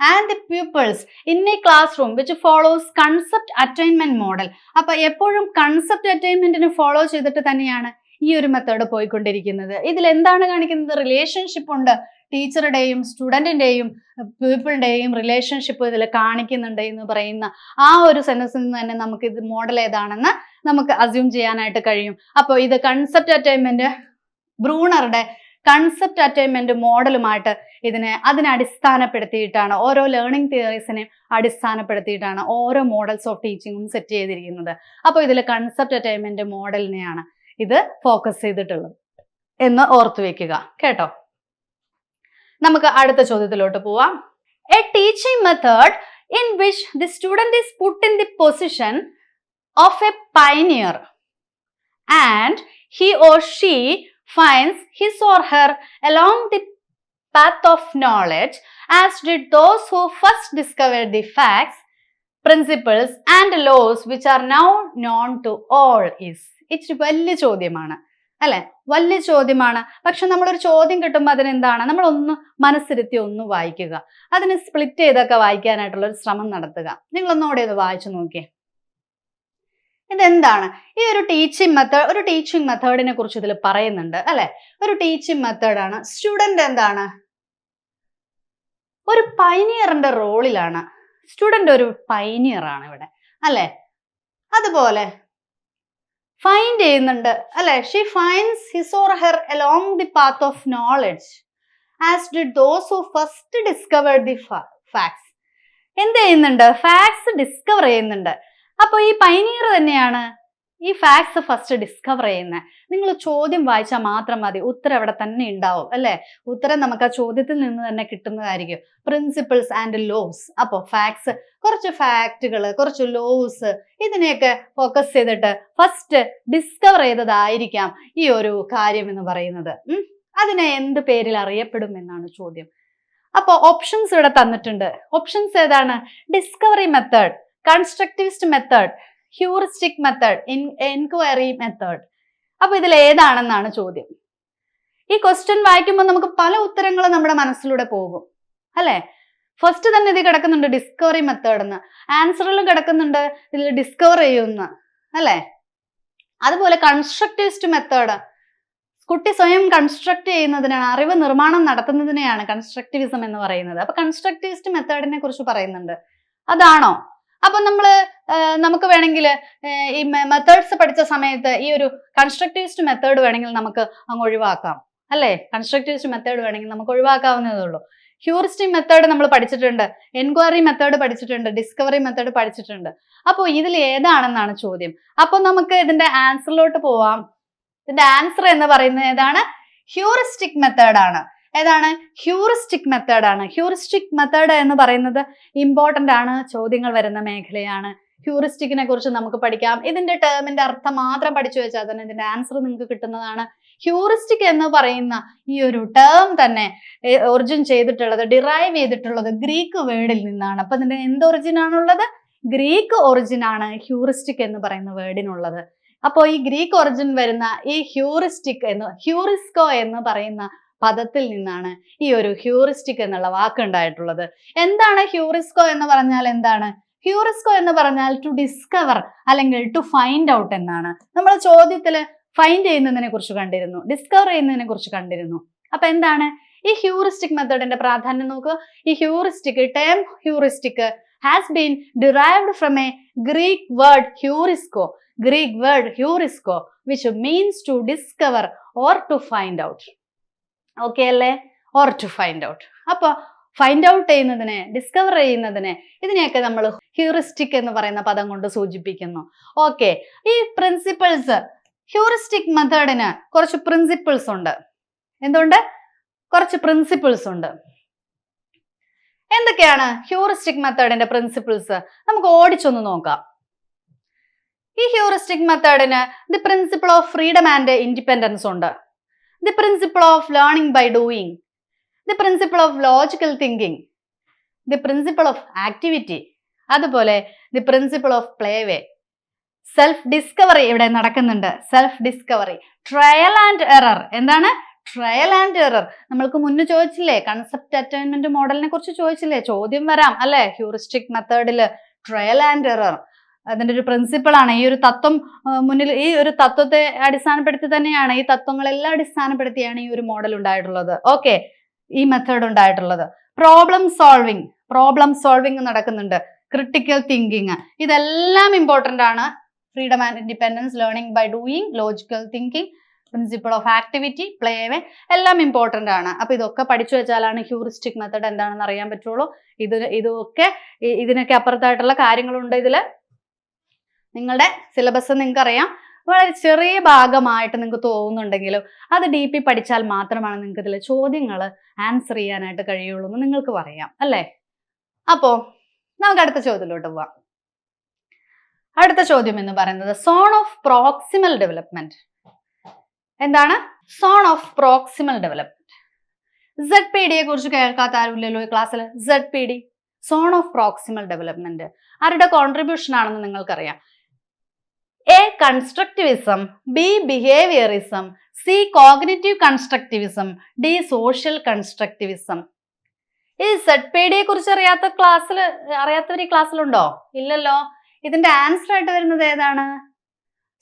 and the pupils in a classroom which follows concept attainment model? അപ്പൊ എപ്പോഴും കൺസെപ്റ്റ് അറ്റൈൻമെന്റിന് ഫോളോ ചെയ്തിട്ട് തന്നെയാണ് ഈ ഒരു മെത്തേഡ് പോയിക്കൊണ്ടിരിക്കുന്നത്. ഇതിൽ എന്താണ് കാണിക്കുന്നത്? റിലേഷൻഷിപ്പ് ഉണ്ട്. ടീച്ചറുടെയും സ്റ്റുഡന്റിന്റെയും പീപ്പിളിന്റെയും റിലേഷൻഷിപ്പ് ഇതിൽ കാണിക്കുന്നുണ്ട് എന്ന് പറയുന്ന ആ ഒരു സെൻറ്റൻസിൽ നിന്ന് തന്നെ നമുക്ക് ഇത് മോഡൽ ഏതാണെന്ന് നമുക്ക് അസ്യൂം ചെയ്യാനായിട്ട് കഴിയും. അപ്പോൾ ഇത് കൺസെപ്റ്റ് അറ്റൈൻമെന്റ്, ബ്രൂണറുടെ കൺസെപ്റ്റ് അറ്റൈൻമെന്റ് മോഡലുമായിട്ട് അതിനെ അടിസ്ഥാനപ്പെടുത്തിയിട്ടാണ്, ഓരോ ലേണിംഗ് തിയറീസിനെ അടിസ്ഥാനപ്പെടുത്തിയിട്ടാണ് ഓരോ മോഡൽസ് ഓഫ് ടീച്ചിങ്ങും സെറ്റ് ചെയ്തിരിക്കുന്നത്. അപ്പോൾ ഇതിൽ കൺസെപ്റ്റ് അറ്റൈൻമെന്റ് മോഡലിനെയാണ് ഇത് ഫോക്കസ് ചെയ്തിട്ടുള്ളത് എന്ന് ഓർത്തു വെക്കുക കേട്ടോ. നമുക്ക് അടുത്ത ചോദ്യത്തിലോട്ട് പോവാം. A teaching method in which the student is put in the position of A pioneer and he or she finds his or her along the path of knowledge as did those who first discovered the facts, principles and laws which are now known to all is. ഇച്ചിരി വലിയ ചോദ്യമാണ് അല്ലെ, വലിയ ചോദ്യമാണ്. പക്ഷെ നമ്മളൊരു ചോദ്യം കിട്ടുമ്പോൾ അതിനെന്താണ്, നമ്മളൊന്ന് മനസ്സിരുത്തി ഒന്ന് വായിക്കുക, അതിനെ സ്പ്ലിറ്റ് ചെയ്തൊക്കെ വായിക്കാനായിട്ടുള്ള ഒരു ശ്രമം നടത്തുക. നിങ്ങളൊന്നുകൂടെ ഒന്ന് വായിച്ചു നോക്കിയേ. ഇതെന്താണ്? ഈ ഒരു ടീച്ചിങ് മെത്തേഡിനെ കുറിച്ച് ഇതിൽ പറയുന്നുണ്ട് അല്ലെ. ഒരു ടീച്ചിങ് മെത്തേഡാണ്. സ്റ്റുഡന്റ് എന്താണ്? ഒരു പൈനിയറിന്റെ റോളിലാണ്. സ്റ്റുഡന്റ് ഒരു പൈനിയർ ആണ് ഇവിടെ അല്ലെ. അതുപോലെ ഫൈൻഡ് ചെയ്യുന്നുണ്ട് അല്ലെ. She finds his or her along the path of knowledge as did those who first discovered the facts. എന്ത് ചെയ്യുന്നുണ്ട്? ഫാക്ട്സ് ഡിസ്കവർ ചെയ്യുന്നുണ്ട്. അപ്പോൾ ഈ പൈനിയർ തന്നെയാണ് ഈ ഫാക്ട്സ് ഫസ്റ്റ് ഡിസ്കവർ ചെയ്യുന്നത്. നിങ്ങൾ ചോദ്യം വായിച്ചാൽ മാത്രം മതി, ഉത്തരം അവിടെ തന്നെ ഉണ്ടാവും അല്ലെ. ഉത്തരം നമുക്ക് ആ ചോദ്യത്തിൽ നിന്ന് തന്നെ കിട്ടുന്നതായിരിക്കും. Principles and laws. അപ്പോൾ ഫാക്ട്സ്, കുറച്ച് ഫാക്റ്റുകൾ, കുറച്ച് ലോസ്, ഇതിനെയൊക്കെ ഫോക്കസ് ചെയ്തിട്ട് ഫസ്റ്റ് ഡിസ്കവർ ചെയ്തതായിരിക്കാം ഈ ഒരു കാര്യം എന്ന് പറയുന്നത്. അതിനെ എന്ത് പേരിൽ അറിയപ്പെടും എന്നാണ് ചോദ്യം. അപ്പോൾ ഓപ്ഷൻസ് ഇവിടെ തന്നിട്ടുണ്ട്. ഓപ്ഷൻസ് ഏതാണ്? Discovery method, constructivist method, heuristic method, enquiry method. അപ്പൊ ഇതിൽ ഏതാണെന്നാണ് ചോദ്യം. ഈ ക്വസ്റ്റ്യൻ വായിക്കുമ്പോൾ നമുക്ക് പല ഉത്തരങ്ങളും നമ്മുടെ മനസ്സിലൂടെ പോകും അല്ലെ. ഫസ്റ്റ് തന്നെ ഇത് കിടക്കുന്നുണ്ട് ഡിസ്കവറി മെത്തേഡ് എന്ന്, ആൻസറിലും കിടക്കുന്നുണ്ട് ഇതിൽ ഡിസ്കവർ ചെയ്യുന്ന അല്ലെ. അതുപോലെ കൺസ്ട്രക്റ്റിവിസ്റ്റ് മെത്തേഡ്, കുട്ടി സ്വയം കൺസ്ട്രക്ട് ചെയ്യുന്നതിനാണ്, അറിവ് നിർമ്മാണം നടത്തുന്നതിനെയാണ് കൺസ്ട്രക്റ്റിവിസം എന്ന് പറയുന്നത്. അപ്പൊ കൺസ്ട്രക്റ്റിവിസ്റ്റ് മെത്തേഡിനെ കുറിച്ച് പറയുന്നുണ്ട്. അതാണോ? അപ്പൊ നമുക്ക് വേണമെങ്കിൽ ഈ മെത്തേഡ്സ് പഠിച്ച സമയത്ത് ഈ ഒരു കൺസ്ട്രക്റ്റിവിസ്റ്റ് മെത്തേഡ് വേണമെങ്കിൽ നമുക്ക് അങ്ങ് ഒഴിവാക്കാം, അല്ലേ? കൺസ്ട്രക്റ്റിവിസ്റ്റ് മെത്തേഡ് വേണമെങ്കിൽ നമുക്ക് ഒഴിവാക്കാവുന്നതേ ഉള്ളൂ. ഹ്യൂറിസ്റ്റിക് മെത്തേഡ് നമ്മൾ പഠിച്ചിട്ടുണ്ട്, എൻക്വയറി മെത്തേഡ് പഠിച്ചിട്ടുണ്ട്, ഡിസ്കവറി മെത്തേഡ് പഠിച്ചിട്ടുണ്ട്. അപ്പോൾ ഇതിൽ ഏതാണെന്നാണ് ചോദ്യം. അപ്പോൾ നമുക്ക് ഇതിന്റെ ആൻസറിലോട്ട് പോവാം. ഇതിന്റെ ആൻസർ എന്ന് പറയുന്നത് ഏതാണ്? ഹ്യൂറിസ്റ്റിക് മെത്തേഡ് ആണ്. ഏതാണ്? ഹ്യൂറിസ്റ്റിക് മെത്തേഡ് ആണ്. ഹ്യൂറിസ്റ്റിക് മെത്തേഡ് എന്ന് പറയുന്നത് ഇമ്പോർട്ടന്റ് ആണ്, ചോദ്യങ്ങൾ വരുന്ന മേഖലയാണ്. ഹ്യൂറിസ്റ്റിക്കിനെ കുറിച്ച് നമുക്ക് പഠിക്കാം. ഇതിന്റെ ടേമിന്റെ അർത്ഥം മാത്രം പഠിച്ചു വെച്ചാൽ തന്നെ ഇതിന്റെ ആൻസർ നിങ്ങൾക്ക് കിട്ടുന്നതാണ്. ഹ്യൂറിസ്റ്റിക് എന്ന് പറയുന്ന ഈ ഒരു ടേം തന്നെ ഒറിജിൻ ചെയ്തിട്ടുള്ളത്, ഡിറൈവ് ചെയ്തിട്ടുള്ളത് ഗ്രീക്ക് വേർഡിൽ നിന്നാണ്. അപ്പൊ ഇതിന്റെ എന്ത് ഒറിജിൻ ആണുള്ളത്? ഗ്രീക്ക് ഒറിജിൻ ആണ് ഹ്യൂറിസ്റ്റിക് എന്ന് പറയുന്ന വേർഡിനുള്ളത്. അപ്പോൾ ഈ ഗ്രീക്ക് ഒറിജിൻ വരുന്ന ഈ ഹ്യൂറിസ്കോ എന്ന് പറയുന്ന പദത്തിൽ നിന്നാണ് ഈ ഒരു ഹ്യൂറിസ്റ്റിക് എന്നുള്ള വാക്ക് ഉണ്ടായിട്ടുള്ളത്. എന്താണ് ഹ്യൂറിസ്കോ എന്ന് പറഞ്ഞാൽ? എന്താണ് ഹ്യൂറിസ്കോ എന്ന് പറഞ്ഞാൽ? ടു ഡിസ്കവർ അല്ലെങ്കിൽ ടു ഫൈൻഡ് ഔട്ട് എന്നാണ്. നമ്മൾ ചോദ്യത്തില് ഫൈൻഡ് ചെയ്യുന്നതിനെ കുറിച്ച് കണ്ടിരുന്നു, ഡിസ്കവർ ചെയ്യുന്നതിനെ കുറിച്ച് കണ്ടിരുന്നു. അപ്പൊ എന്താണ് ഈ ഹ്യൂറിസ്റ്റിക് മെത്തേഡിന്റെ പ്രാധാന്യം നോക്കുക. ഈ term heuristic has been derived from a Greek word heurisko which means to discover or to find out. Okay അല്ലേ? Or to find out. അപ്പൊ ഫൈൻഡ് ഔട്ട് ചെയ്യുന്നതിനെ, ഡിസ്കവർ ചെയ്യുന്നതിനെ, ഇതിനെയൊക്കെ നമ്മൾ ഹ്യൂറിസ്റ്റിക് എന്ന് പറയുന്ന പദം കൊണ്ട് സൂചിപ്പിക്കുന്നു. ഓക്കെ, ഈ പ്രിൻസിപ്പിൾസ്, ഹ്യൂറിസ്റ്റിക് മെത്തേഡിന് കുറച്ച് പ്രിൻസിപ്പിൾസ് ഉണ്ട്. എന്തുകൊണ്ട്? കുറച്ച് പ്രിൻസിപ്പിൾസ് ഉണ്ട്. എന്തൊക്കെയാണ് ഹ്യൂറിസ്റ്റിക് മെത്തേഡിന്റെ പ്രിൻസിപ്പിൾസ്? നമുക്ക് ഓടിച്ചൊന്ന് നോക്കാം. ഈ ഹ്യൂറിസ്റ്റിക് മെത്തേഡിന് the principle of freedom and independence ഉണ്ട്, the principle of learning by doing, the principle of logical thinking, the principle of activity, അതുപോലെ the principle of play way. Self discovery ഇവിടെ നടക്കുന്നുണ്ട്. Self discovery, trial and error. എന്താണ് trial and error? നമ്മൾക്ക് മുന്നേ ചോദിച്ചില്ലേ, concept attainment മോഡലിനെ കുറിച്ച് ചോദിച്ചില്ലേ? ചോദ്യം വരാം അല്ലെ? ഹ്യൂറിസ്റ്റിക് മെത്തേഡില് ട്രയൽ ആൻഡ് എറർ അതിന്റെ ഒരു പ്രിൻസിപ്പിൾ ആണ്. ഈ ഒരു തത്വം മുന്നിൽ, ഈ ഒരു തത്വത്തെ അടിസ്ഥാനപ്പെടുത്തി തന്നെയാണ്, ഈ തത്വങ്ങളെല്ലാം അടിസ്ഥാനപ്പെടുത്തിയാണ് ഈ ഒരു മോഡൽ ഉണ്ടായിട്ടുള്ളത്. ഓക്കെ, ഈ മെത്തേഡ് ഉണ്ടായിട്ടുള്ളത്. പ്രോബ്ലം സോൾവിങ് നടക്കുന്നുണ്ട്, ക്രിട്ടിക്കൽ തിങ്കിങ്, ഇതെല്ലാം ഇമ്പോർട്ടന്റ് ആണ്. Freedom and independence, learning by doing, logical thinking, principle of activity, play way, എല്ലാം ഇമ്പോർട്ടന്റ് ആണ്. അപ്പൊ ഇതൊക്കെ പഠിച്ചു വെച്ചാലാണ് ഹ്യൂറിസ്റ്റിക് മെത്തേഡ് എന്താണെന്ന് അറിയാൻ പറ്റുള്ളൂ. ഇതിനൊക്കെ അപ്പുറത്തായിട്ടുള്ള കാര്യങ്ങളുണ്ട് ഇതില്. നിങ്ങളുടെ സിലബസ് നിങ്ങൾക്ക് അറിയാം, വളരെ ചെറിയ ഭാഗമായിട്ട് നിങ്ങൾക്ക് തോന്നുന്നുണ്ടെങ്കിലും അത് ഡീപ്പി പഠിച്ചാൽ മാത്രമാണ് നിങ്ങൾക്ക് ഇതിലെ ചോദ്യങ്ങൾ ആൻസർ ചെയ്യാനായിട്ട് കഴിയുള്ളൂ എന്ന് നിങ്ങൾക്ക് പറയാം അല്ലേ? അപ്പോ നമുക്ക് അടുത്ത ചോദ്യത്തിലോട്ട് പോവാം. അടുത്ത ചോദ്യം എന്ന് പറയുന്നത് സോൺ ഓഫ് പ്രോക്സിമൽ ഡെവലപ്മെന്റ്. എന്താണ് zone of proximal development? ZPD യെ കുറിച്ച് കേൾക്കാത്ത ആരുമില്ലല്ലോ ഈ ക്ലാസ്സിൽ. ZPD, zone of proximal development, ആരുടെ കോൺട്രിബ്യൂഷൻ ആണെന്ന് നിങ്ങൾക്കറിയാം. A. Constructivism, B. Behaviorism, C. Cognitive Constructivism, D. Social Constructivism. ഈ ZPD യെ കുറിച്ച് അറിയാത്തവർ ഈ ക്ലാസ്സിലുണ്ടോ? ഇല്ലല്ലോ. ഇതിന്റെ ആൻസർ ആയിട്ട് വരുന്നത് ഏതാണ്?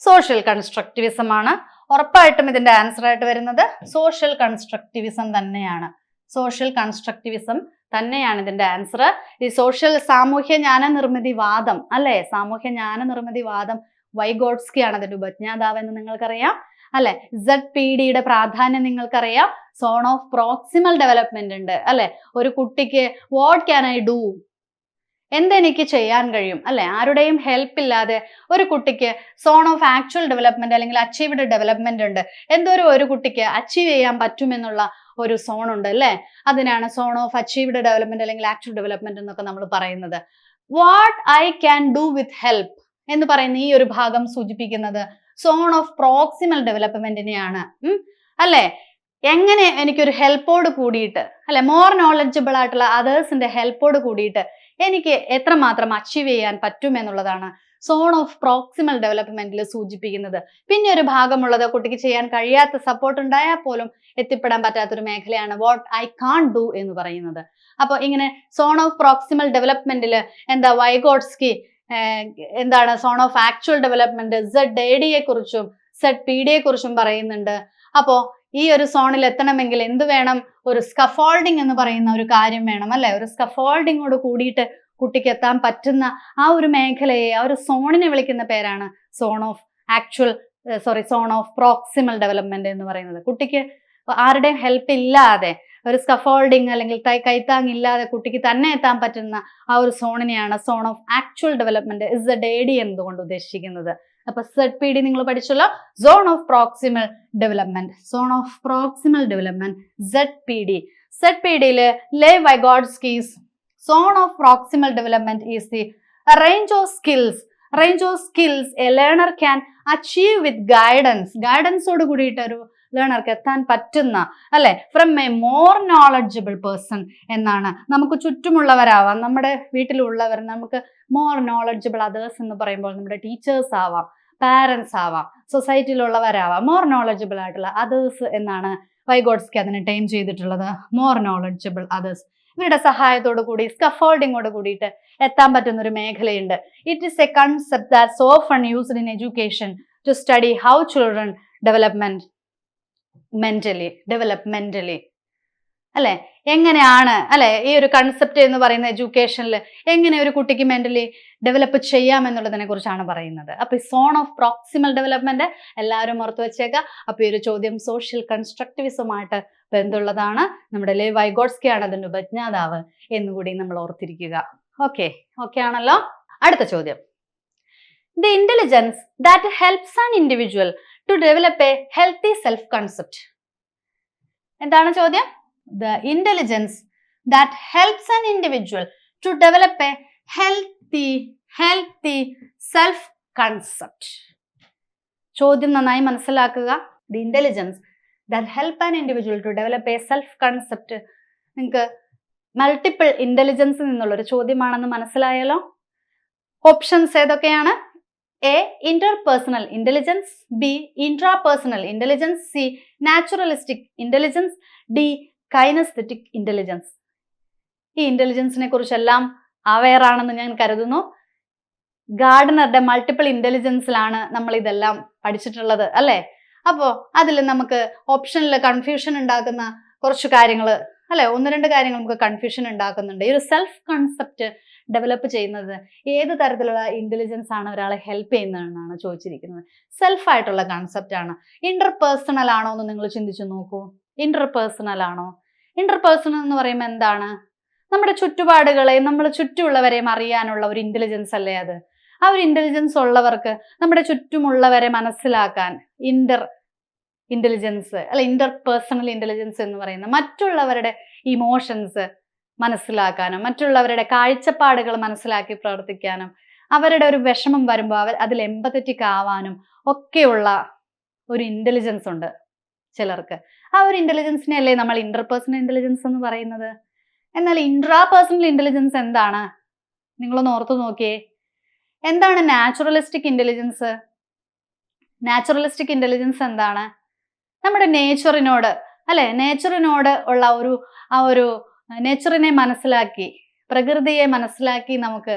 സോഷ്യൽ കൺസ്ട്രക്റ്റിവിസം ആണ്. ഉറപ്പായിട്ടും ഇതിന്റെ ആൻസർ ആയിട്ട് വരുന്നത് സോഷ്യൽ കൺസ്ട്രക്റ്റിവിസം തന്നെയാണ്. സോഷ്യൽ കൺസ്ട്രക്റ്റിവിസം തന്നെയാണ് ഇതിന്റെ ആൻസർ. ഈ സാമൂഹ്യ ജ്ഞാന നിർമ്മിതി വാദം അല്ലെ? സാമൂഹ്യ ജ്ഞാന നിർമ്മിതി വാദം വൈഗോട്സ്കി ആണ് അതിന്റെ ഉപജ്ഞാതാവ് എന്ന് നിങ്ങൾക്കറിയാം അല്ലെ? ZPD പ്രാധാന്യം നിങ്ങൾക്കറിയാം. സോൺ ഓഫ് പ്രോക്സിമൽ ഡെവലപ്മെന്റ് ഉണ്ട് അല്ലെ? ഒരു കുട്ടിക്ക് വാട്ട് ക്യാൻ ഐ ഡു, എന്തെനിക്ക് ചെയ്യാൻ കഴിയും അല്ലെ? ആരുടെയും ഹെൽപ്പ് ഇല്ലാതെ ഒരു കുട്ടിക്ക് സോൺ ഓഫ് ആക്ച്വൽ ഡെവലപ്മെന്റ് അല്ലെങ്കിൽ അച്ചീവ്ഡ് ഡെവലപ്മെന്റ് ഉണ്ട്. ഒരു കുട്ടിക്ക് അച്ചീവ് ചെയ്യാൻ പറ്റുമെന്നുള്ള ഒരു സോൺ ഉണ്ട് അല്ലെ? അതിനാണ് സോൺ ഓഫ് അച്ചീവ്ഡ് ഡെവലപ്മെന്റ് അല്ലെങ്കിൽ ആക്ച്വൽ ഡെവലപ്മെന്റ് എന്നൊക്കെ നമ്മൾ പറയുന്നത്. What I can do with help എന്ന് പറയുന്ന ഈ ഒരു ഭാഗം സൂചിപ്പിക്കുന്നത് സോൺ ഓഫ് പ്രോക്സിമൽ ഡെവലപ്മെന്റിനെയാണ് അല്ലെ? എങ്ങനെ എനിക്കൊരു ഹെൽപ്പോട് കൂടിയിട്ട് അല്ലെ, മോർ നോളജബിൾ ആയിട്ടുള്ള അതേഴ്സിന്റെ ഹെൽപ്പോട് കൂടിയിട്ട് എനിക്ക് എത്രമാത്രം അച്ചീവ് ചെയ്യാൻ പറ്റും എന്നുള്ളതാണ് സോൺ ഓഫ് പ്രോക്സിമൽ ഡെവലപ്മെന്റിൽ സൂചിപ്പിക്കുന്നത്. പിന്നെ ഒരു ഭാഗമുള്ളത് കുട്ടിക്ക് ചെയ്യാൻ കഴിയാത്ത, സപ്പോർട്ട് ഉണ്ടായാൽ പോലും എത്തിപ്പെടാൻ പറ്റാത്തൊരു മേഖലയാണ് വാട്ട് ഐ കാൺ ഡു എന്ന് പറയുന്നത്. അപ്പോൾ ഇങ്ങനെ സോൺ ഓഫ് പ്രോക്സിമൽ ഡെവലപ്മെന്റിൽ വൈഗോട്സ്കി എന്താണ് zone of actual development ZAD കുറിച്ചും ZPD കുറിച്ചും പറയുന്നുണ്ട്. അപ്പോ ഈ ഒരു സോണിൽ എത്തണമെങ്കിൽ എന്ത് വേണം? ഒരു സ്കഫോൾഡിംഗ് എന്ന് പറയുന്ന ഒരു കാര്യം വേണം അല്ലെ? ഒരു സ്കഫോൾഡിങ്ങോട് കൂടിയിട്ട് കുട്ടിക്ക് എത്താൻ പറ്റുന്ന ആ ഒരു മേഖലയെ, ആ ഒരു സോണിനെ വിളിക്കുന്ന പേരാണ് സോൺ ഓഫ് പ്രോക്സിമൽ ഡെവലപ്മെന്റ് എന്ന് പറയുന്നത്. കുട്ടിക്ക് ആരുടെയും ഹെൽപ്പ് ഇല്ലാതെ, ഒരു സ്കഫോൾഡിങ് അല്ലെങ്കിൽ കൈത്താങ്ങില്ലാതെ കുട്ടിക്ക് തന്നെ എത്താൻ പറ്റുന്ന ആ ഒരു സോണിനെയാണ് zone of actual development ZAD എന്നതുകൊണ്ട് ഉദ്ദേശിക്കുന്നത്. അപ്പൊ ZPD നിങ്ങൾ പഠിച്ചല്ലോ, സോൺ ഓഫ് പ്രോക്സിമൽ ഡെവലപ്മെന്റ്. ZPD-യില് Lev Vygotsky's zone of proximal development is the range of skills a learner can achieve with ഗൈഡൻസോട് കൂടിയിട്ട് ഒരു ലേണർക്ക് എത്താൻ പറ്റുന്ന അല്ലെ, from a more knowledgeable person എന്നാണ്. നമുക്ക് ചുറ്റുമുള്ളവരാവാം, നമ്മുടെ വീട്ടിലുള്ളവർ, നമുക്ക് മോർ നോളജബിൾ അതേഴ്സ് എന്ന് പറയുമ്പോൾ നമ്മുടെ ടീച്ചേഴ്സ് ആവാം, പാരൻസ് ആവാം, സൊസൈറ്റിയിലുള്ളവരാവാം. മോർ നോളജബിൾ ആയിട്ടുള്ള അതേഴ്സ് എന്നാണ് വൈഗോട്സ്കി അതിനെ ടൈം ചെയ്തിട്ടുള്ളത്. More knowledgeable others. ഇവരുടെ സഹായത്തോടു കൂടി, സ്കഫോൾഡിങ്ങോട് കൂടിയിട്ട് എത്താൻ പറ്റുന്ന ഒരു മേഖലയുണ്ട്. It is a concept that's often used in education to study how children developmentally അല്ലെ, എങ്ങനെയാണ് അല്ലെ ഈ ഒരു കൺസെപ്റ്റ് എന്ന് പറയുന്ന എഡ്യൂക്കേഷനിൽ എങ്ങനെ ഒരു കുട്ടിക്ക് മെന്റലി ഡെവലപ്പ് ചെയ്യാം എന്നുള്ളതിനെ കുറിച്ചാണ് പറയുന്നത്. അപ്പൊ ഈ സോൺ ഓഫ് പ്രോക്സിമൽ ഡെവലപ്മെന്റ് എല്ലാവരും ഓർത്തു വെച്ചേക്കാം. അപ്പൊ ഈ ഒരു ചോദ്യം സോഷ്യൽ കൺസ്ട്രക്റ്റിവിസമായിട്ട് ബന്ധമുള്ളതാണ്. നമ്മുടെ ലേവ് വൈഗോട്സ്കി ആണ് അതിന്റെ ഉപജ്ഞാതാവ് എന്നുകൂടി നമ്മൾ ഓർത്തിരിക്കുക. ഓക്കെ ആണല്ലോ. അടുത്ത ചോദ്യം, the intelligence that helps an individual to develop a healthy self concept. എന്താണ് ചോദ്യം? The intelligence that helps an individual to develop a healthy self-concept. ചോദ്യം നന്നായി മനസ്സിലാക്കുക. The intelligence that help an individual to develop a self-concept. നിങ്ങൾക്ക് multiple ഇന്റലിജൻസിൽ നിന്നുള്ളൊരു ചോദ്യമാണെന്ന് മനസ്സിലായല്ലോ. Options ഏതൊക്കെയാണ്? A. Interpersonal intelligence. B. Intrapersonal intelligence. C. Naturalistic intelligence. D. Kinesthetic intelligence. ഈ ഇന്റലിജൻസിനെ കുറിച്ചെല്ലാം aware ആണെന്ന് ഞാൻ കരുതുന്നു. ഗാർഡനറുടെ മൾട്ടിപ്പിൾ ഇന്റലിജൻസിലാണ് നമ്മൾ ഇതെല്ലാം പഠിച്ചിട്ടുള്ളത് അല്ലെ. അപ്പോ അതിൽ നമുക്ക് ഓപ്ഷനിൽ കൺഫ്യൂഷൻ ഉണ്ടാക്കുന്ന കുറച്ച് കാര്യങ്ങൾ അല്ലെ, 1-2 കാര്യങ്ങൾ നമുക്ക് കൺഫ്യൂഷൻ ഉണ്ടാക്കുന്നുണ്ട്. ഈ ഒരു സെൽഫ് കൺസെപ്റ്റ് ഡെവലപ്പ് ചെയ്യുന്നത് ഏത് തരത്തിലുള്ള ഇന്റലിജൻസ് ആണ് ഒരാളെ ഹെൽപ്പ് ചെയ്യുന്നതെന്നാണ് ചോദിച്ചിരിക്കുന്നത്. സെൽഫ് ആയിട്ടുള്ള കൺസെപ്റ്റ് ആണ്. ഇന്റർപേഴ്സണൽ ആണോ എന്ന് നിങ്ങൾ ചിന്തിച്ചു നോക്കൂ. ഇന്റർപേഴ്സണൽ ആണോ? ഇന്റർപേഴ്സണൽ എന്ന് പറയുമ്പോൾ എന്താണ്? നമ്മുടെ ചുറ്റുപാടുകളെയും നമ്മൾ ചുറ്റുമുള്ളവരെയും അറിയാനുള്ള ഒരു ഇന്റലിജൻസ് അല്ലേ അത്. ആ ഒരു ഇന്റലിജൻസ് ഉള്ളവർക്ക് നമ്മുടെ ചുറ്റുമുള്ളവരെ മനസ്സിലാക്കാൻ ഇന്റലിജൻസ് അല്ലെ, ഇന്റർപേഴ്സണൽ ഇന്റലിജൻസ് എന്ന് പറയുന്ന മറ്റുള്ളവരുടെ ഇമോഷൻസ് മനസ്സിലാക്കാനും മറ്റുള്ളവരുടെ കാഴ്ചപ്പാടുകൾ മനസ്സിലാക്കി പ്രവർത്തിക്കാനും അവരുടെ ഒരു വിഷമം വരുമ്പോൾ അതിൽ എമ്പത്തറ്റിക് ആവാനും ഒക്കെയുള്ള ഒരു ഇന്റലിജൻസ് ഉണ്ട് ചിലർക്ക്. ആ ഒരു ഇന്റലിജൻസിനെ അല്ലേ നമ്മൾ ഇന്റർപേഴ്സണൽ ഇന്റലിജൻസ് എന്ന് പറയുന്നത്. എന്നാൽ ഇൻട്രാപേഴ്സണൽ ഇന്റലിജൻസ് എന്താണ്? നിങ്ങളൊന്ന് ഓർത്തു നോക്കിയേ. എന്താണ് നാച്ചുറലിസ്റ്റിക് ഇന്റലിജൻസ്? നാച്ചുറലിസ്റ്റിക് ഇന്റലിജൻസ് എന്താണ്? നമ്മുടെ നേച്ചറിനോട് അല്ലെ, നേച്ചറിനോട് ഉള്ള ഒരു നേച്ചറിനെ മനസ്സിലാക്കി, പ്രകൃതിയെ മനസ്സിലാക്കി നമുക്ക്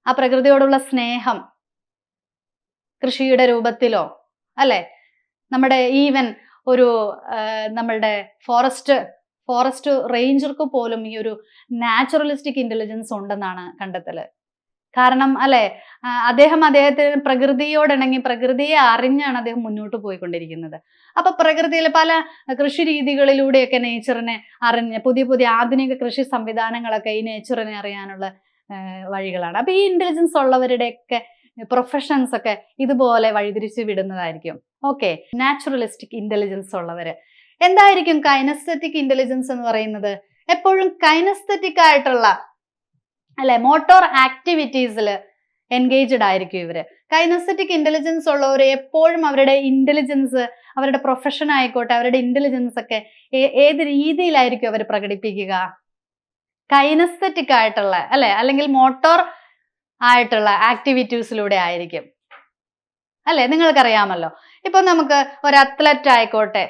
ആ പ്രകൃതിയോടുള്ള സ്നേഹം കൃഷിയുടെ രൂപത്തിലോ അല്ലെ, നമ്മുടെ ഈവൻ ഒരു നമ്മളുടെ ഫോറസ്റ്റ് റേഞ്ചർക്ക് പോലും ഈ ഒരു നാച്ചുറലിസ്റ്റിക് ഇന്റലിജൻസ് ഉണ്ടെന്നാണ് കണ്ടെത്തല്. കാരണം അല്ലെ, അദ്ദേഹത്തിന് പ്രകൃതിയോടിണങ്ങി പ്രകൃതിയെ അറിഞ്ഞാണ് അദ്ദേഹം മുന്നോട്ട് പോയിക്കൊണ്ടിരിക്കുന്നത്. അപ്പൊ പ്രകൃതിയിലെ പല കൃഷി രീതികളിലൂടെയൊക്കെ നേച്ചറിനെ അറിഞ്ഞ് പുതിയ ആധുനിക കൃഷി സംവിധാനങ്ങളൊക്കെ ഈ നേച്ചറിനെ അറിയാനുള്ള വഴികളാണ്. അപ്പൊ ഈ ഇന്റലിജൻസ് ഉള്ളവരുടെയൊക്കെ പ്രൊഫഷൻസ് ഒക്കെ ഇതുപോലെ വഴിതിരിച്ചു വിടുന്നതായിരിക്കും. ഓക്കെ, നാച്ചുറലിസ്റ്റിക് ഇന്റലിജൻസ് ഉള്ളവര്. എന്തായിരിക്കും കൈനസ്തെറ്റിക് ഇന്റലിജൻസ് എന്ന് പറയുന്നത്? എപ്പോഴും കൈനസ്തെറ്റിക് ആയിട്ടുള്ള അല്ലെ, മോട്ടോർ ആക്ടിവിറ്റീസിൽ എൻഗേജ്ഡ് ആയിരിക്കും ഇവര്. കൈനസ്തെറ്റിക് ഇന്റലിജൻസ് ഉള്ളവർ എപ്പോഴും അവരുടെ ഇന്റലിജൻസ്, അവരുടെ പ്രൊഫഷൻ ആയിക്കോട്ടെ, അവരുടെ ഇന്റലിജൻസ് ഒക്കെ ഏത് രീതിയിലായിരിക്കും അവർ പ്രകടിപ്പിക്കുക? കൈനസ്തെറ്റിക് ആയിട്ടുള്ള അല്ലെ, അല്ലെങ്കിൽ മോട്ടോർ ആയിട്ടുള്ള ആക്ടിവിറ്റീസിലൂടെ ആയിരിക്കും അല്ലെ. നിങ്ങൾക്കറിയാമല്ലോ, ഇപ്പൊ നമുക്ക് ഒരു അത്ലറ്റ് ആയിക്കോട്ടെ,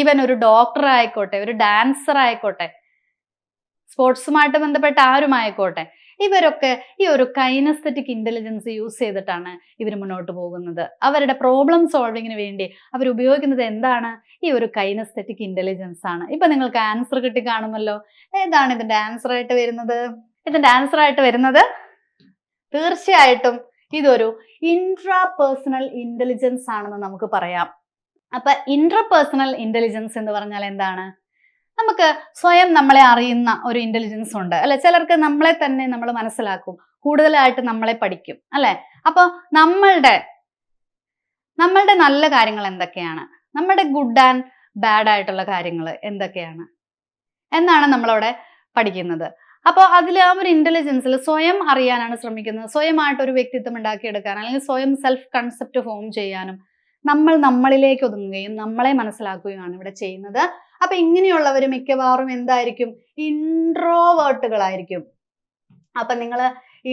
ഈവൻ ഒരു ഡോക്ടർ ആയിക്കോട്ടെ, ഒരു ഡാൻസർ ആയിക്കോട്ടെ, സ്പോർട്സുമായിട്ട് ബന്ധപ്പെട്ട ആരുമായിക്കോട്ടെ, ഇവരൊക്കെ ഈ ഒരു കൈനസ്തെറ്റിക് ഇന്റലിജൻസ് യൂസ് ചെയ്തിട്ടാണ് ഇവർ മുന്നോട്ട് പോകുന്നത്. അവരുടെ പ്രോബ്ലം സോൾവിങ്ങിന് വേണ്ടി അവർ ഉപയോഗിക്കുന്നത് എന്താണ്? ഈ ഒരു കൈനസ്തെറ്റിക് ഇന്റലിജൻസ് ആണ്. ഇപ്പൊ നിങ്ങൾക്ക് ആൻസർ കിട്ടി കാണുമല്ലോ. ഏതാണ് ഇതിന്റെ ആൻസർ ആയിട്ട് വരുന്നത്? ഇതിന്റെ ആൻസർ ആയിട്ട് വരുന്നത് തീർച്ചയായിട്ടും ഇതൊരു ഇൻട്രാപേഴ്സണൽ ഇന്റലിജൻസ് ആണെന്ന് നമുക്ക് പറയാം. അപ്പൊ ഇൻട്രാപേഴ്സണൽ ഇന്റലിജൻസ് എന്ന് പറഞ്ഞാൽ എന്താണ്? നമുക്ക് സ്വയം നമ്മളെ അറിയുന്ന ഒരു ഇന്റലിജൻസ് ഉണ്ട് അല്ലെ. ചിലർക്ക് നമ്മളെ തന്നെ നമ്മൾ മനസ്സിലാക്കും, കൂടുതലായിട്ട് നമ്മളെ പഠിക്കും അല്ലെ. അപ്പൊ നമ്മളുടെ നല്ല കാര്യങ്ങൾ എന്തൊക്കെയാണ്, നമ്മുടെ ഗുഡ് ആൻഡ് ബാഡ് ആയിട്ടുള്ള കാര്യങ്ങൾ എന്തൊക്കെയാണ് എന്നാണ് നമ്മളവിടെ പഠിക്കുന്നത്. അപ്പോൾ അതിൽ ആ ഒരു ഇന്റലിജൻസിൽ സ്വയം അറിയാനാണ് ശ്രമിക്കുന്നത്, സ്വയമായിട്ട് ഒരു വ്യക്തിത്വം ഉണ്ടാക്കിയെടുക്കാൻ, അല്ലെങ്കിൽ സ്വയം സെൽഫ് കൺസെപ്റ്റ് ഫോം ചെയ്യാനും നമ്മൾ നമ്മളിലേക്ക് ഒതുങ്ങുകയും നമ്മളെ മനസ്സിലാക്കുകയുമാണ് ഇവിടെ ചെയ്യുന്നത്. അപ്പൊ ഇങ്ങനെയുള്ളവർ മിക്കവാറും എന്തായിരിക്കും? ഇൻട്രോവേർട്ടുകളായിരിക്കും. അപ്പൊ നിങ്ങൾ